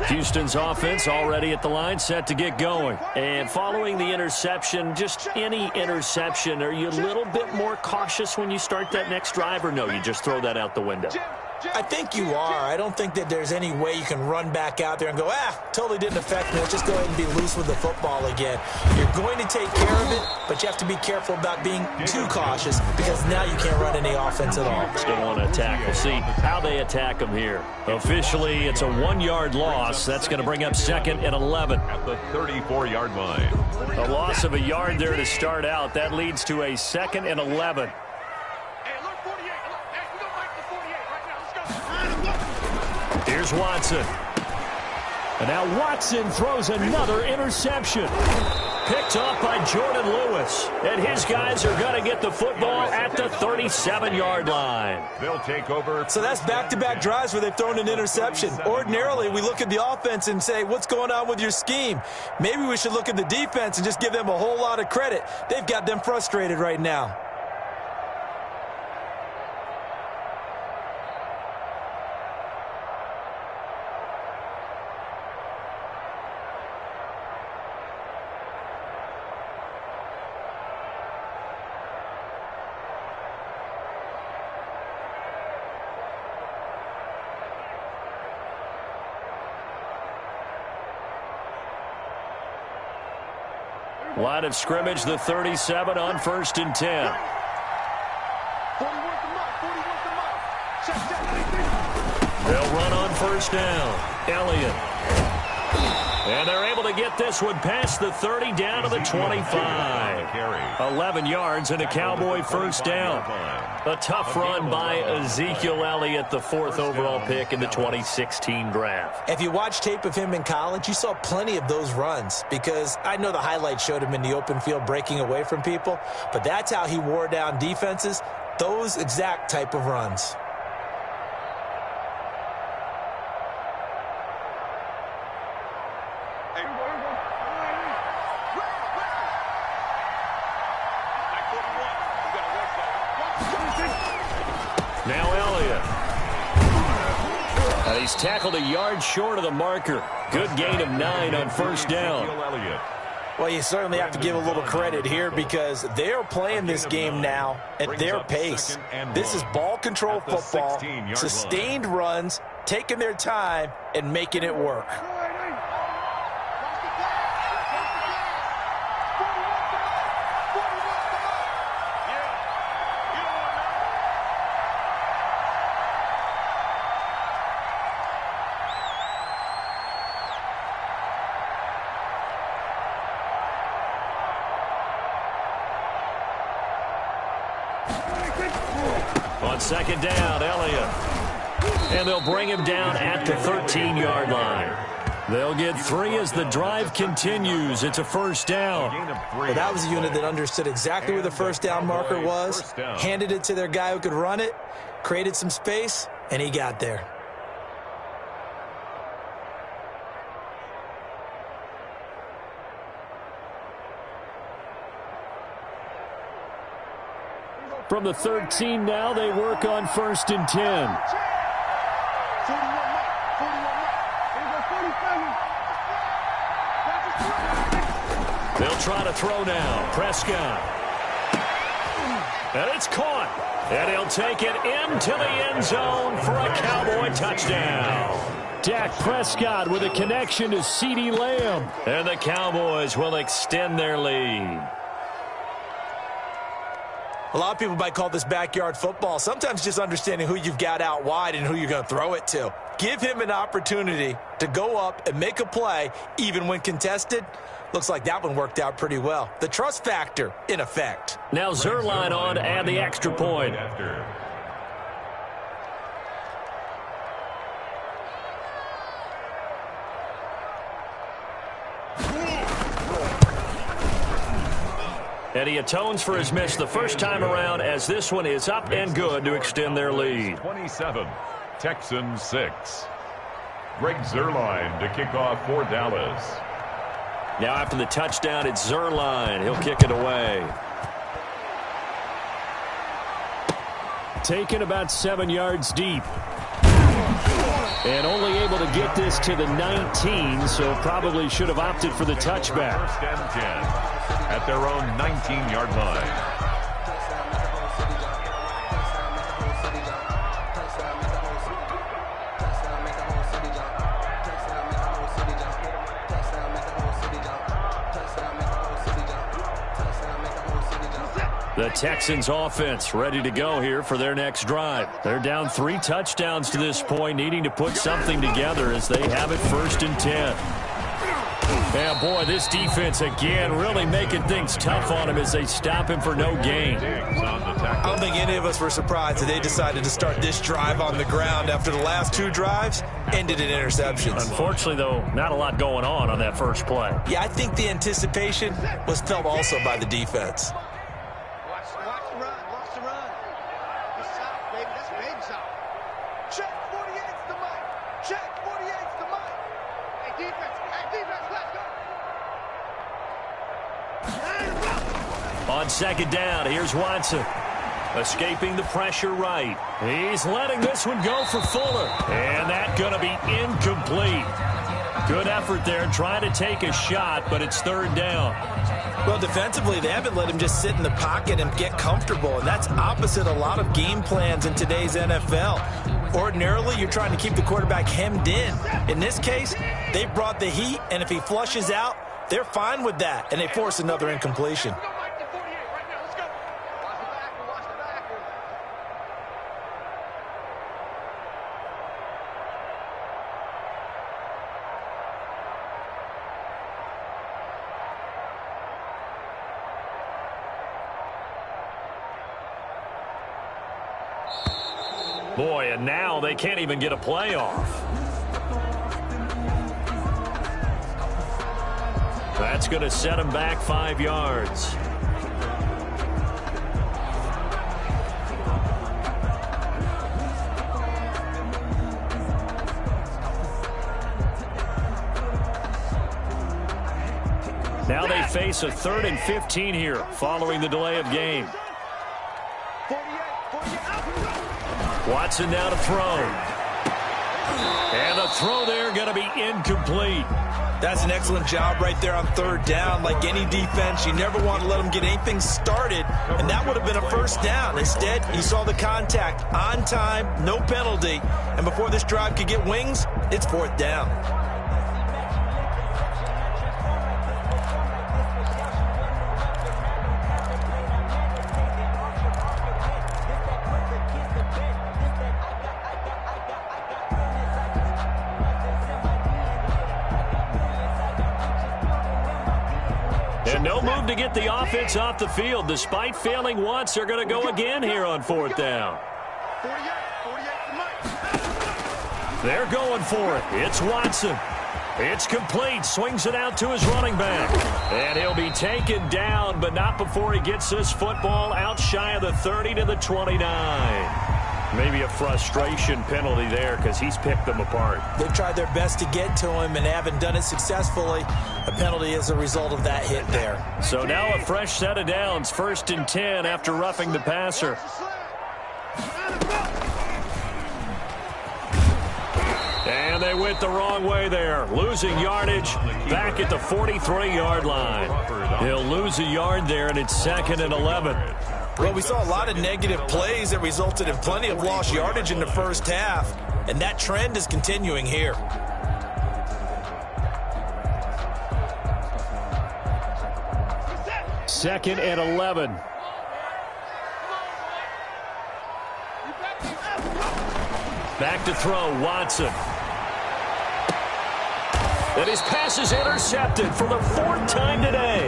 Houston's offense already at the line, set to get going. And following the interception, just any interception, are you a little bit more cautious when you start that next drive, or no, you just throw that out the window? I think you are. I don't think that there's any way you can run back out there and go, totally didn't affect me. Let's just go ahead and be loose with the football again. You're going to take care of it, but you have to be careful about being too cautious because now you can't run any offense at all. Still want to attack. We'll see how they attack them here. Officially, it's a 1-yard loss. That's going to bring up 2nd and 11. At the 34-yard line. A loss of a yard there to start out. That leads to a 2nd and 11. Here's Watson. And now Watson throws another interception. Picked off by Jordan Lewis. And his guys are going to get the football at the 37-yard line. They'll take over. So that's back-to-back drives where they've thrown an interception. Ordinarily, we look at the offense and say, what's going on with your scheme? Maybe we should look at the defense and just give them a whole lot of credit. They've got them frustrated right now. Line of scrimmage, the 37 on 1st and 10. They'll run on 1st down. Elliott. And they're able to get this one past the 30 down to the 25. 11 yards and a Cowboy 1st down. A tough run by Ezekiel Elliott, the 4th overall pick in the 2016 draft. If you watch tape of him in college, you saw plenty of those runs because I know the highlights showed him in the open field breaking away from people, but that's how he wore down defenses, those exact type of runs. Now Elliott. And he's tackled a yard short of the marker. Good gain of 9 on 1st down. Well, you certainly have to give a little credit here because they're playing this game now at their pace. This is ball control football, sustained runs, taking their time, and making it work. On 2nd down, Elliott. And they'll bring him down at the 13-yard line. They'll get 3 as the drive continues. It's a 1st down. Well, that was a unit that understood exactly where the 1st down marker was, handed it to their guy who could run it, created some space, and he got there. From the 13 now, they work on 1st and 10. They'll try to throw now. Prescott. And it's caught. And he'll take it into the end zone for a Cowboy touchdown. Dak Prescott with a connection to CeeDee Lamb. And the Cowboys will extend their lead. A lot of people might call this backyard football. Sometimes just understanding who you've got out wide and who you're going to throw it to. Give him an opportunity to go up and make a play, even when contested. Looks like that one worked out pretty well. The trust factor in effect. Now Zerline on to add the extra point. And he atones for his miss the first time around, as this one is up and good to extend their lead. 27, Texans 6. Greg Zerline to kick off for Dallas. Now after the touchdown, it's Zerline. He'll kick it away. Taken about 7 yards deep. And only able to get this to the 19, so probably should have opted for the touchback. First and 10 at their own 19-yard line. The Texans offense ready to go here for their next drive. They're down 3 touchdowns to this point, needing to put something together as they have it 1st and 10. Yeah, boy, this defense again really making things tough on him as they stop him for no gain. I don't think any of us were surprised that they decided to start this drive on the ground after the last 2 drives ended in interceptions. Unfortunately, though, not a lot going on that first play. Yeah, I think the anticipation was felt also by the defense. Watch the run. Watch the run. It's south, baby. That's baby south. Check 48's the mic. Check 48's the mic. Hey, defense, let's go. On second down, here's Watson. Escaping the pressure right. He's letting this one go for Fuller. And that's going to be incomplete. Good effort there trying to take a shot, but it's 3rd down. Well, defensively, they haven't let him just sit in the pocket and get comfortable, and that's opposite a lot of game plans in today's NFL. Ordinarily, you're trying to keep the quarterback hemmed in. In this case, they brought the heat, and if he flushes out, they're fine with that, and they force another incompletion. Boy, and now they can't even get a playoff. That's going to set them back 5 yards. Now they face a 3rd and 15 here following the delay of game. Watson now to throw. And the throw there going to be incomplete. That's an excellent job right there on 3rd down. Like any defense, you never want to let them get anything started, and that would have been a 1st down. Instead, he saw the contact on time, no penalty, and before this drive could get wings, it's 4th down. And no move to get the offense off the field. Despite failing once, they're going to go again here on 4th down. They're going for it. It's Watson. It's complete. Swings it out to his running back. And he'll be taken down, but not before he gets this football out shy of the 30 to the 29. Maybe a frustration penalty there because he's picked them apart. They've tried their best to get to him and haven't done it successfully. A penalty as a result of that hit there. So now a fresh set of downs, 1st and 10 after roughing the passer. And they went the wrong way there. Losing yardage back at the 43-yard line. He'll lose a yard there, and it's 2nd and 11. Well, we saw a lot of negative plays that resulted in plenty of lost yardage in the first half, and that trend is continuing here. Second and 11. Back to throw, Watson. And his pass is intercepted for the 4th time today.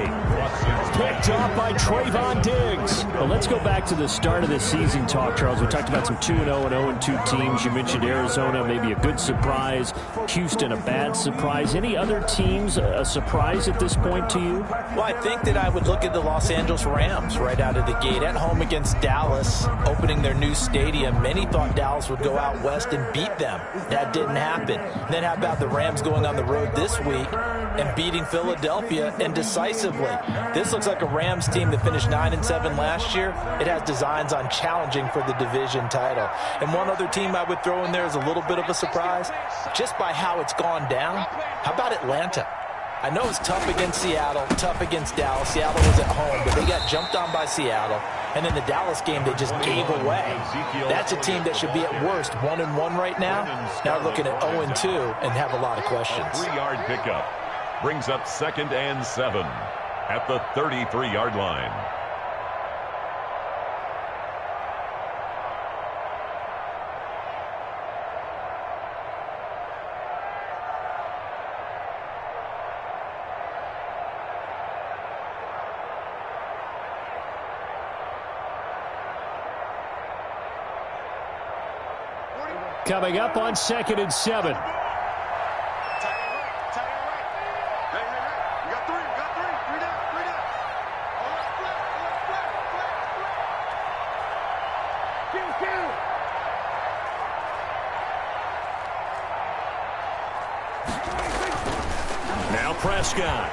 Picked off by Trayvon Diggs. Well, let's go back to the start of the season talk, Charles. We talked about some 2-0 and 0-2 teams. You mentioned Arizona, maybe a good surprise. Houston, a bad surprise. Any other teams a surprise at this point to you? Well, I think that I would look at the Los Angeles Rams right out of the gate. At home against Dallas, opening their new stadium. Many thought Dallas would go out west and beat them. That didn't happen. Then how about the Rams going on the road this week and beating Philadelphia and decisively? This looks like a Rams team that finished 9-7 last year. It has designs on challenging for the division title. And one other team I would throw in there is a little bit of a surprise, just by how it's gone down. How about Atlanta? I know it's tough against Seattle, tough against Dallas. Seattle was at home, but they got jumped on by Seattle. And in the Dallas game, they just gave away. That's a team that should be at worst 1-1 right now. Now looking at 0-2 and have a lot of questions. 3-yard pickup brings up 2nd and 7 at the 33-yard line. Coming up on 2nd and 7. Now Prescott.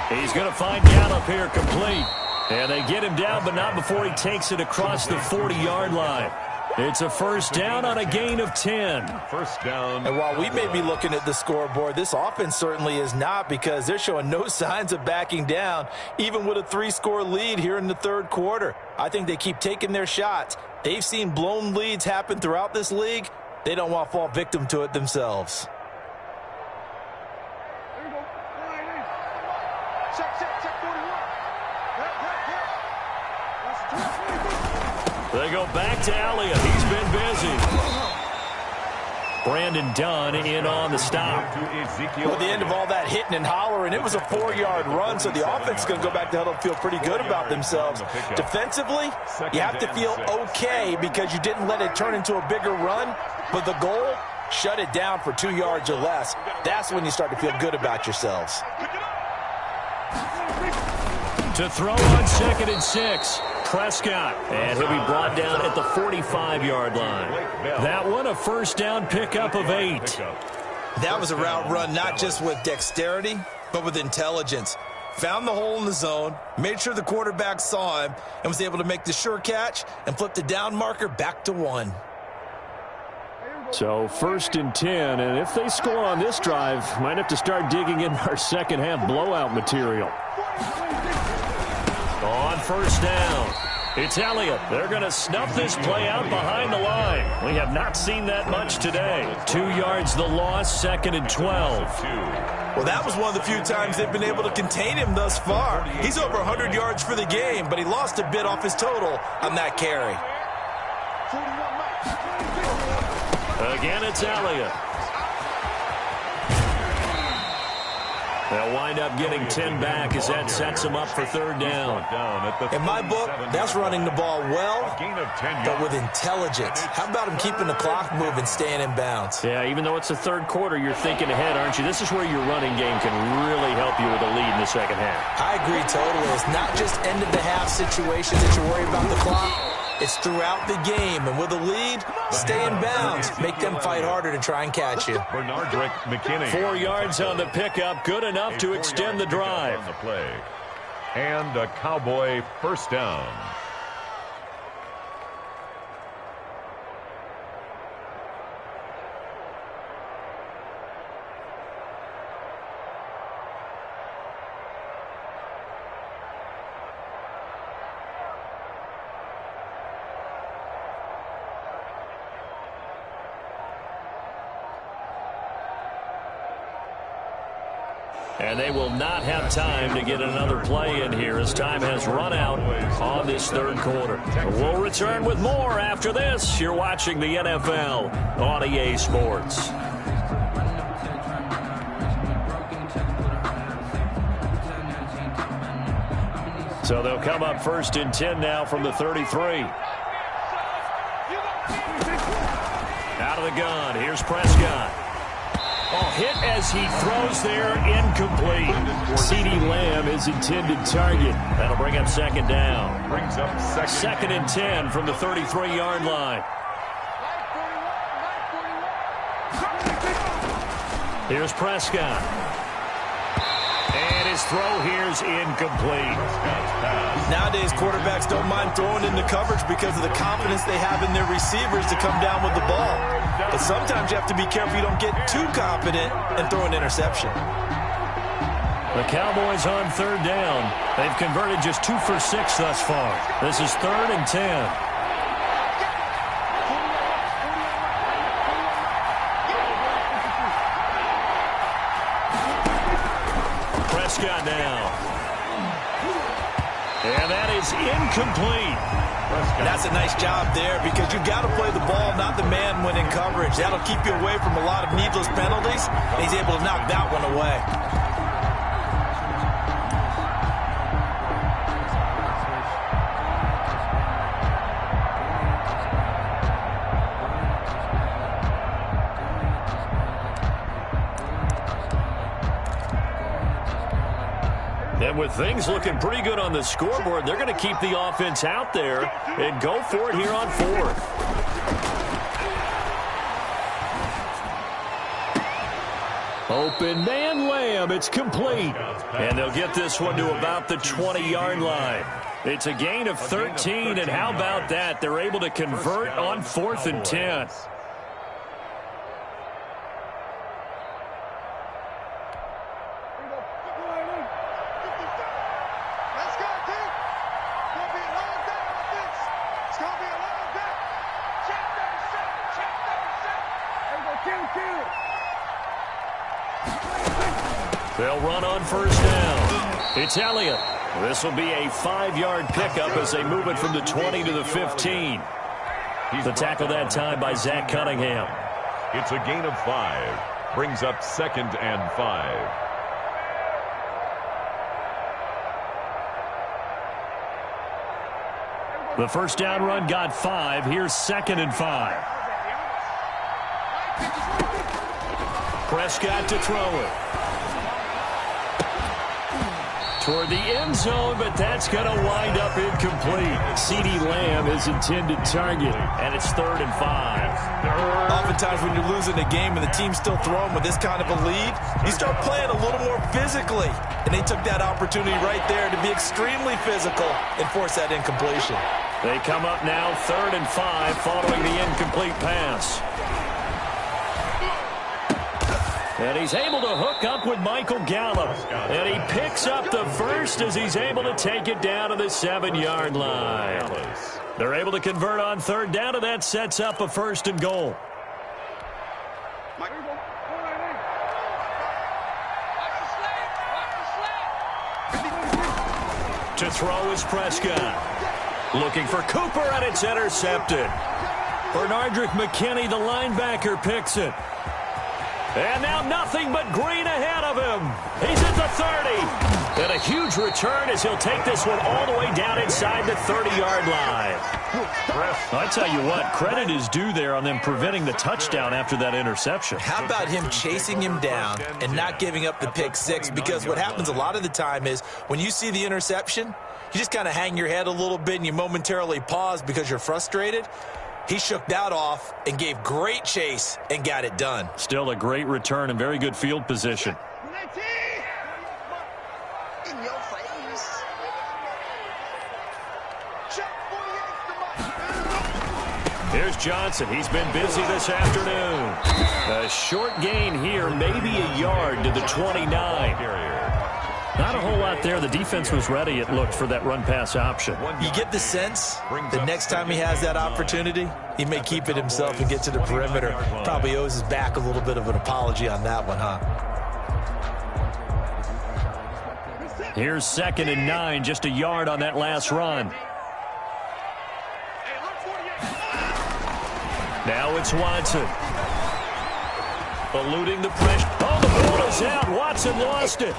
He's going to find Gallup here complete. And they get him down, but not before he takes it across the 40-yard line. It's a first down on a gain of 10. First down. And while we may be looking at the scoreboard, this offense certainly is not, because they're showing no signs of backing down, even with a 3-score lead here in the third quarter. I think they keep taking their shots. They've seen blown leads happen throughout this league. They don't want to fall victim to it themselves. They go back to Elliott. He's been busy. Brandon Dunn in on the stop. Well, at the end of all that hitting and hollering, it was a 4-yard run, so the offense is going to go back to huddle and feel pretty good about themselves. Defensively, you have to feel okay because you didn't let it turn into a bigger run, but the goal, shut it down for 2 yards or less. That's when you start to feel good about yourselves. To throw on 2nd and 6. Prescott, and he'll be brought down at the 45-yard line. That one, a first down pickup of 8. That was a route run not just with dexterity, but with intelligence. Found the hole in the zone, made sure the quarterback saw him, and was able to make the sure catch and flip the down marker back to 1. So 1st and 10, and if they score on this drive, might have to start digging in our second half blowout material. On first down, it's Elliott. They're going to snuff this play out behind the line. We have not seen that much today. 2 yards the loss, 2nd and 12. Well, that was one of the few times they've been able to contain him thus far. He's over 100 yards for the game, but he lost a bit off his total on that carry. Again, it's Elliott. They'll wind up getting 10 back as that sets them up for third down. In my book, that's running the ball well, but with intelligence. How about him keeping the clock moving, staying in bounds? Yeah, even though it's the third quarter, you're thinking ahead, aren't you? This is where your running game can really help you with a lead in the second half. I agree totally. It's not just end-of-the-half situations that you worry about the clock. It's throughout the game, and with a lead, stay in bounds. Make them fight harder to try and catch you. Bernardrick McKinney. 4 yards on the pickup, good enough to extend the drive. On the play. And a Cowboy first down. And they will not have time to get another play in here as time has run out on this third quarter. We'll return with more after this. You're watching the NFL on EA Sports. So they'll come up 1st and 10 now from the 33. Out of the gun. Here's Prescott. Oh, hit as he throws there, incomplete. CeeDee Lamb is intended target. That'll bring up 2nd down. Brings up 2nd and 10 from the 33-yard line. Here's Prescott. And his throw here's incomplete. Nowadays, quarterbacks don't mind throwing into coverage because of the confidence they have in their receivers to come down with the ball. But sometimes you have to be careful you don't get too confident and throw an interception. The Cowboys on 3rd down. They've converted just 2 for 6 thus far. This is 3rd and 10. Prescott now. And that is incomplete. That's a nice job there because you've got to play the ball, not the man when in coverage. That'll keep you away from a lot of needless penalties, and he's able to knock that one away. And with things looking pretty good on the scoreboard, they're going to keep the offense out there and go for it here on 4th. Open man Lamb. It's complete. And they'll get this one to about the 20-yard line. It's a gain of 13, and how about that? They're able to convert on 4th and 10. They'll run on 1st down. It's Elliott. This will be a 5-yard pickup as they move it from the 20 to the 15. The tackle that time by Zach Cunningham. It's a gain of 5. Brings up 2nd and 5. The 1st down run got 5. Here's 2nd and 5. Prescott to throw it. Toward the end zone, but that's going to wind up incomplete. CeeDee Lamb is intended target, and it's 3rd and 5. Oftentimes when you're losing a game and the team's still throwing with this kind of a lead, you start playing a little more physically. And they took that opportunity right there to be extremely physical and force that incompletion. They come up now 3rd and 5 following the incomplete pass. And he's able to hook up with Michael Gallup. And he picks up the first as he's able to take it down to the 7-yard line. They're able to convert on 3rd down, and that sets up a 1st and goal. To throw is Prescott. Looking for Cooper, and it's intercepted. Bernardrick McKinney, the linebacker, picks it. And now nothing but green ahead of him. He's at the 30. And a huge return as he'll take this one all the way down inside the 30-yard line. I tell you what, credit is due there on them preventing the touchdown after that interception. How about him chasing him down and not giving up the pick six? Because what happens a lot of the time is when you see the interception, you just kind of hang your head a little bit and you momentarily pause because you're frustrated. He shook that off and gave great chase and got it done. Still a great return and very good field position. In your face. Here's Johnson. He's been busy this afternoon. A short gain here, maybe a yard to the 29. Not a whole lot there. The defense was ready, it looked, for that run-pass option. You get the sense that next time he has that opportunity, he may keep it himself and get to the perimeter. Probably owes his back a little bit of an apology on that one, huh? Here's 2nd and 9, just a yard on that last run. Now it's Watson. Eluding the pressure. Oh, the ball is out. Watson lost it.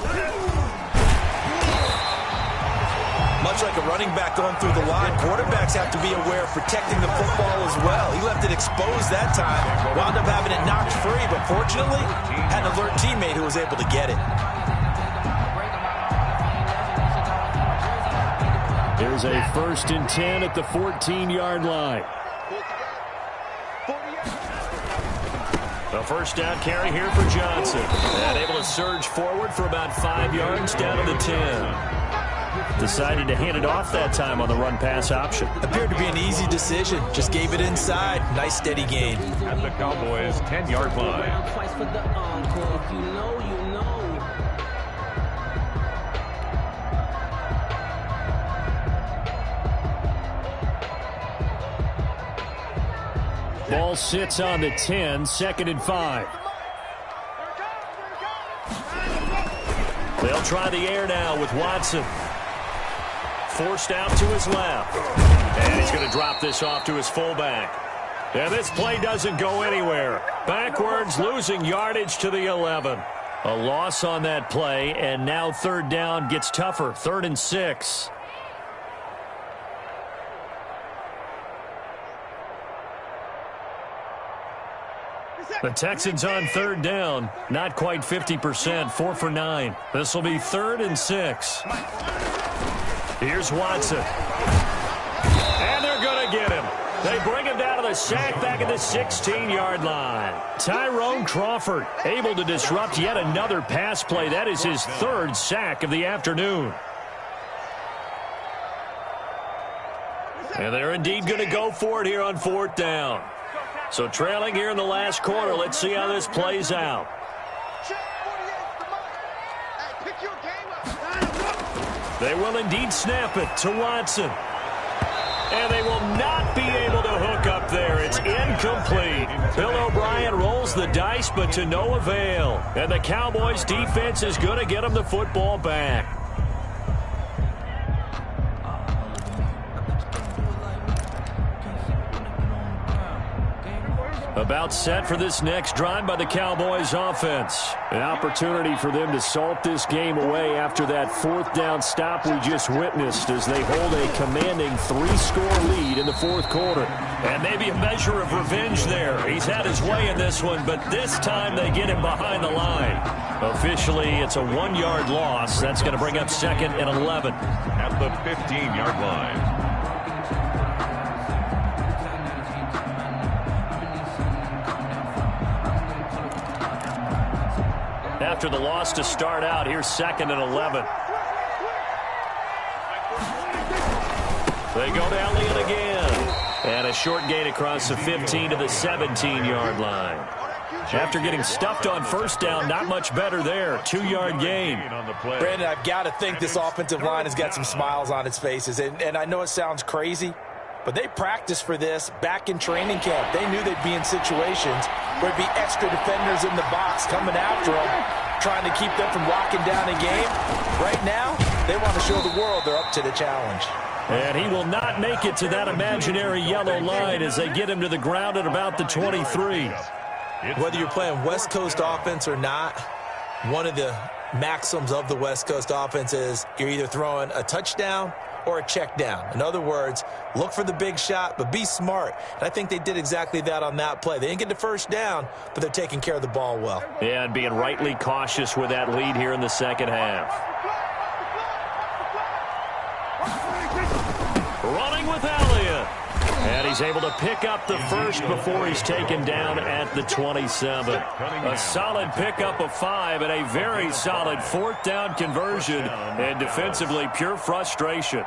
Much like a running back going through the line, quarterbacks have to be aware of protecting the football as well. He left it exposed that time, wound up having it knocked free, but fortunately, had an alert teammate who was able to get it. Here's a 1st and 10 at the 14-yard line. A first down carry here for Johnson. And able to surge forward for about 5 yards down to the 10. Decided to hand it off that time on the run-pass option. Appeared to be an easy decision. Just gave it inside. Nice steady gain. At the Cowboys' 10-yard line. Twice for the encore. If you know, you know. Ball sits on the 10, 2nd and 5. They'll try the air now with Watson. Forced out to his left. And he's going to drop this off to his fullback. And this play doesn't go anywhere. Backwards, losing yardage to the 11. A loss on that play, and now 3rd down gets tougher. 3rd and 6. The Texans on 3rd down. Not quite 50%, 4 for 9. This will be 3rd and 6. Here's Watson. And they're going to get him. They bring him down to the sack back at the 16-yard line. Tyrone Crawford able to disrupt yet another pass play. That is his 3rd sack of the afternoon. And they're indeed going to go for it here on 4th down. So trailing here in the last quarter, let's see how this plays out. They will indeed snap it to Watson. And they will not be able to hook up there. It's incomplete. Bill O'Brien rolls the dice, but to no avail. And the Cowboys defense is going to get him the football back. About set for this next drive by the Cowboys offense. An opportunity for them to salt this game away after that 4th down stop we just witnessed as they hold a commanding 3-score lead in the 4th quarter. And maybe a measure of revenge there. He's had his way in this one, but this time they get him behind the line. Officially, it's a 1-yard loss. That's going to bring up 2nd and 11. At the 15-yard line. After the loss to start out, here's 2nd and 11. They go to Elliott again. And a short gain across the 15 to the 17-yard line. After getting stuffed on 1st down, not much better there. 2-yard gain. Brandon, I've got to think this offensive line has got some smiles on its faces. And I know it sounds crazy, but they practiced for this back in training camp. They knew they'd be in situations where there'd be extra defenders in the box coming after them, trying to keep them from locking down a game. Right now, they want to show the world they're up to the challenge. And he will not make it to that imaginary yellow line as they get him to the ground at about the 23. Whether you're playing West Coast offense or not, one of the maxims of the West Coast offense is you're either throwing a touchdown or a check down. In other words, look for the big shot, but be smart. And I think they did exactly that on that play. They didn't get the 1st down, but they're taking care of the ball well. Yeah, and being rightly cautious with that lead here in the 2nd half. Running with Elliott. And he's able to pick up the 1st before he's taken down at the 27. A solid pickup of 5 and a very solid 4th down conversion. And defensively, pure frustration.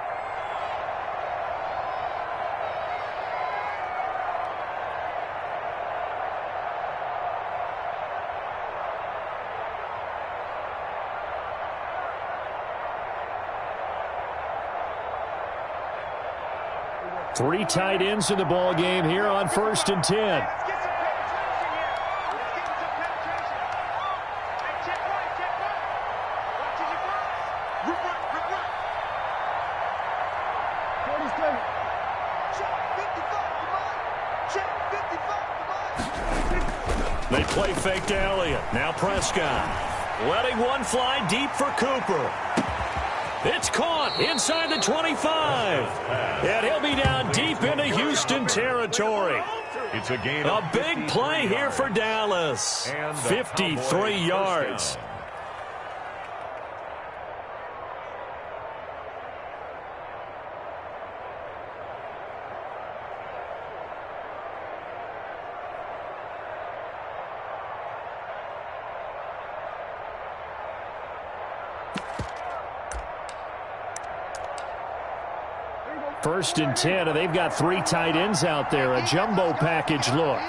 Three tight ends in the ball game here on 1st and 10. play fake to Elliott. Now Prescott. Letting one fly deep for Cooper. It's caught inside the 25. And he'll be down deep into Houston territory. It's a gain. A big play here for Dallas. 53 yards. First and 10, and they've got 3 tight ends out there. A jumbo package look.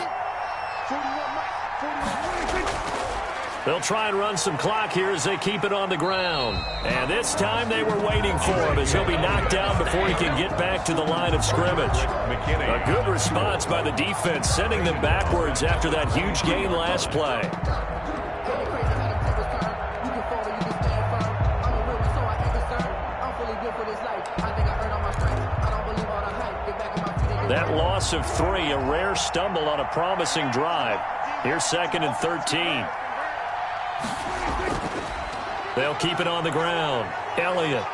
They'll try and run some clock here as they keep it on the ground. And this time they were waiting for him as he'll be knocked down before he can get back to the line of scrimmage. A good response by the defense, sending them backwards after that huge gain last play. That loss of 3, a rare stumble on a promising drive. Here's 2nd and 13. They'll keep it on the ground. Elliott.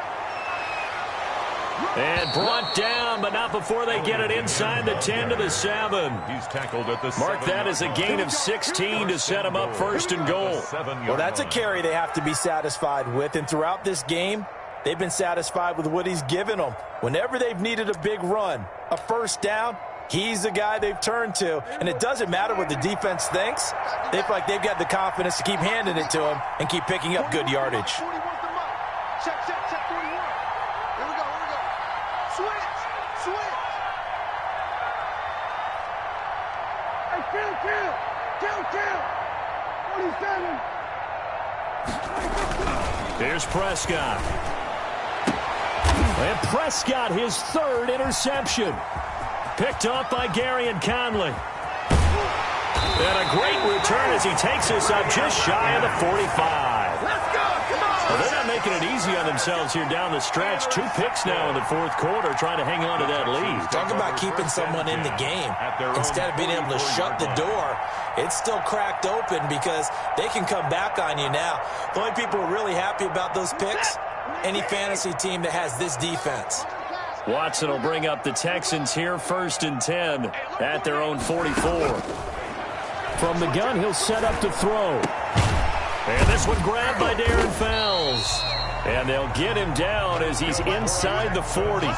And brought down, but not before they get it inside the 10 to the 7. He's tackled at the 7. Mark that as a gain of 16 to set him up 1st and goal. Well, that's a carry they have to be satisfied with, and throughout this game, they've been satisfied with what he's given them. Whenever they've needed a big run, a first down, he's the guy they've turned to. And it doesn't matter what the defense thinks. They feel like they've got the confidence to keep handing it to him and keep picking up good yardage. Check, 41. Here we go. Switch. Hey, kill. 47. Here's Prescott. And Prescott, his 3rd interception. Picked off by Gary and Conley. And a great return as he takes us up just shy of the 45. Let's go. Come on. Well, they're not making it easy on themselves here down the stretch. 2 picks now in the 4th quarter, trying to hang on to that lead. Talk about keeping someone in the game. Instead of being able to shut the door, it's still cracked open because they can come back on you now. The only people who are really happy about those picks, any fantasy team that has this defense. Watson will bring up the Texans here, 1st and 10 at their own 44. From the gun, he'll set up to throw. And this one grabbed by Darren Fells. And they'll get him down as he's inside the 40.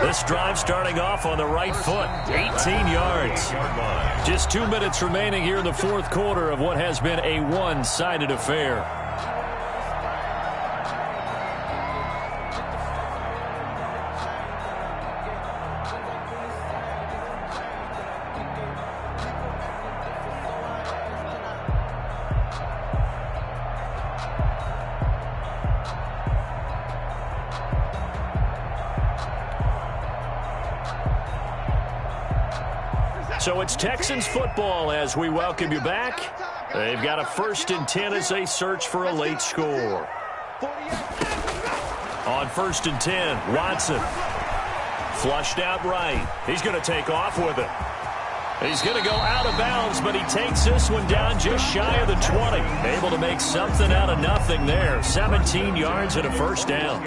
This drive starting off on the right foot, 18 yards. Just 2 minutes remaining here in the 4th quarter of what has been a one-sided affair. So it's Texans football as we welcome you back. They've got a 1st and 10 as they search for a late score. On 1st and 10, Watson. Flushed out right. He's going to take off with it. He's going to go out of bounds, but he takes this one down just shy of the 20. Able to make something out of nothing there. 17 yards and a 1st down.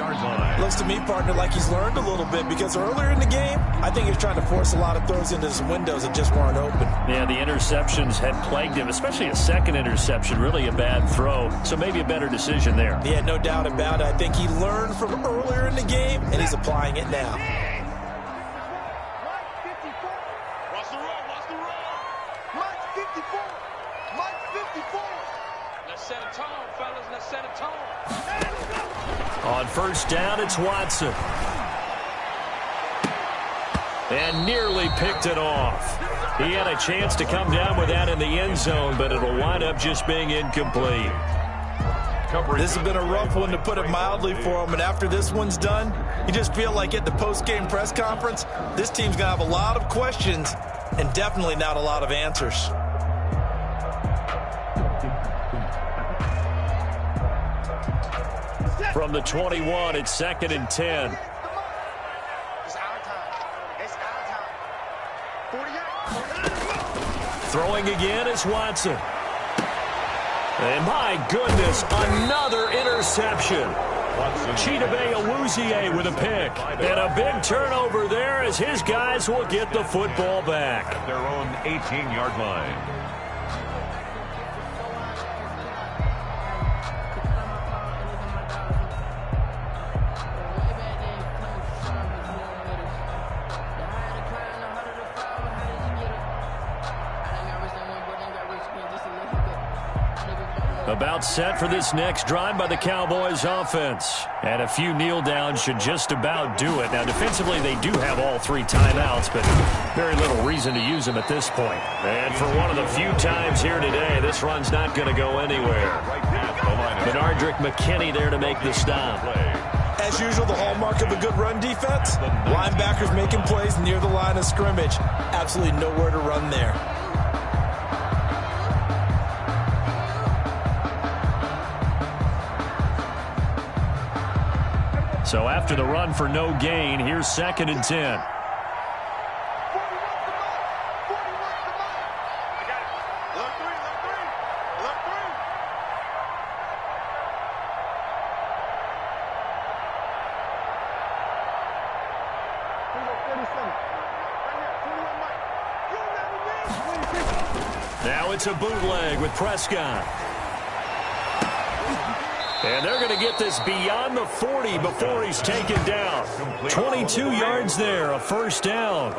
Looks to me, partner, like he's learned a little bit because earlier in the game, I think he was trying to force a lot of throws into some windows that just weren't open. Yeah, the interceptions had plagued him, especially a 2nd interception. Really a bad throw, so maybe a better decision there. Yeah, no doubt about it. I think he learned from earlier in the game, and he's applying it now. On 1st down, it's Watson. And nearly picked it off. He had a chance to come down with that in the end zone, but it'll wind up just being incomplete. This has been a rough one, to put it mildly, for him. And after this one's done, you just feel like at the post-game press conference, this team's going to have a lot of questions and definitely not a lot of answers. From the 21, it's 2nd and 10. It's our time. 48. Throwing again is Watson. And my goodness, another interception. Chidobe Awuzie with a pick. And a big turnover there as his guys will get the football back. At their own 18-yard line. About set for this next drive by the Cowboys offense. And a few kneel downs should just about do it. Now, defensively, they do have all 3 timeouts, but very little reason to use them at this point. And for one of the few times here today, this run's not going to go anywhere. Benardrick McKinney there to make the stop. As usual, the hallmark of a good run defense, linebackers making plays near the line of scrimmage. Absolutely nowhere to run there. So after the run for no gain, here's 2nd and 10. Now it's a bootleg with Prescott. And they're going to get this beyond the 40 before he's taken down. 22 yards there, a first down.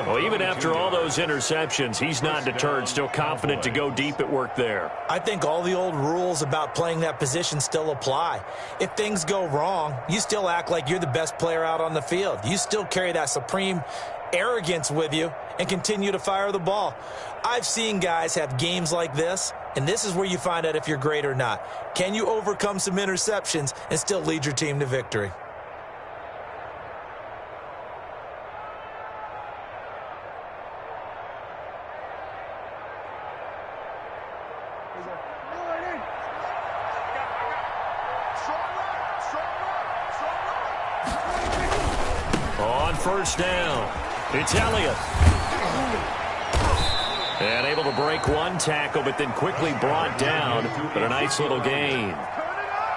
Well, even after all those interceptions, he's not deterred, still confident to go deep at work there. I think all the old rules about playing that position still apply. If things go wrong, you still act like you're the best player out on the field. You still carry that supreme arrogance with you and continue to fire the ball. I've seen guys have games like this, and this is where you find out if you're great or not. Can you overcome some interceptions and still lead your team to victory? On first down, it's Elliott. And able to break one tackle, but then quickly brought down. But a nice little gain.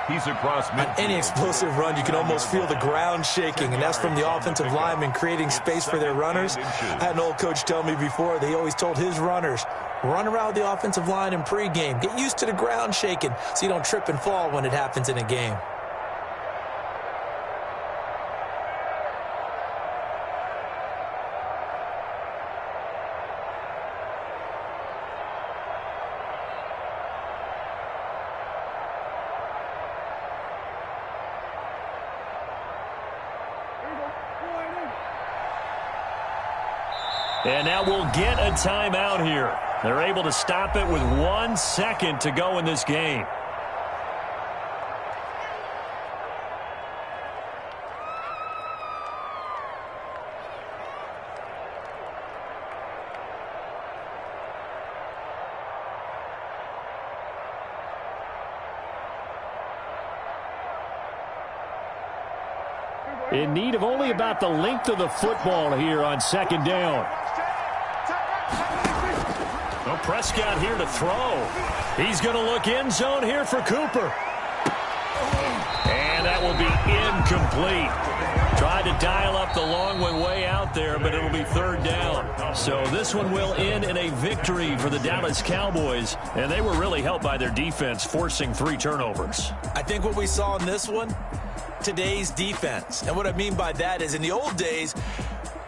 He's across midfield. On any explosive run, you can almost feel the ground shaking, and that's from the offensive linemen creating space for their runners. I had an old coach tell me before, they always told his runners, run around the offensive line in pregame. Get used to the ground shaking so you don't trip and fall when it happens in a game. And now we'll get a timeout here. They're able to stop it with 1 second to go in this game. In need of only about the length of the football here on 2nd down. No Prescott here to throw. He's going to look end zone here for Cooper. And that will be incomplete. Tried to dial up the long one way out there, but it'll be 3rd down. So this one will end in a victory for the Dallas Cowboys. And they were really helped by their defense, forcing 3 turnovers. I think what we saw in this one, today's defense. And what I mean by that is in the old days,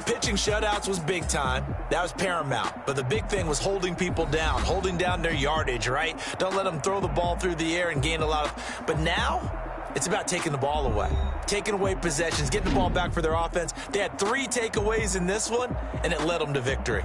pitching shutouts was big time. That was paramount. But the big thing was holding people down, holding down their yardage, right? Don't let them throw the ball through the air and gain a lot of... But now, it's about taking the ball away. Taking away possessions, getting the ball back for their offense. They had 3 takeaways in this one, and it led them to victory.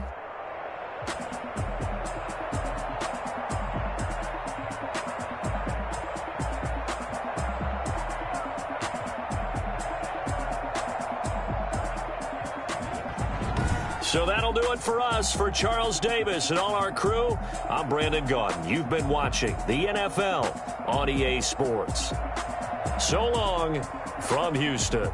So that'll do it for us. For Charles Davis and all our crew, I'm Brandon Gaudin. You've been watching the NFL on EA Sports. So long from Houston.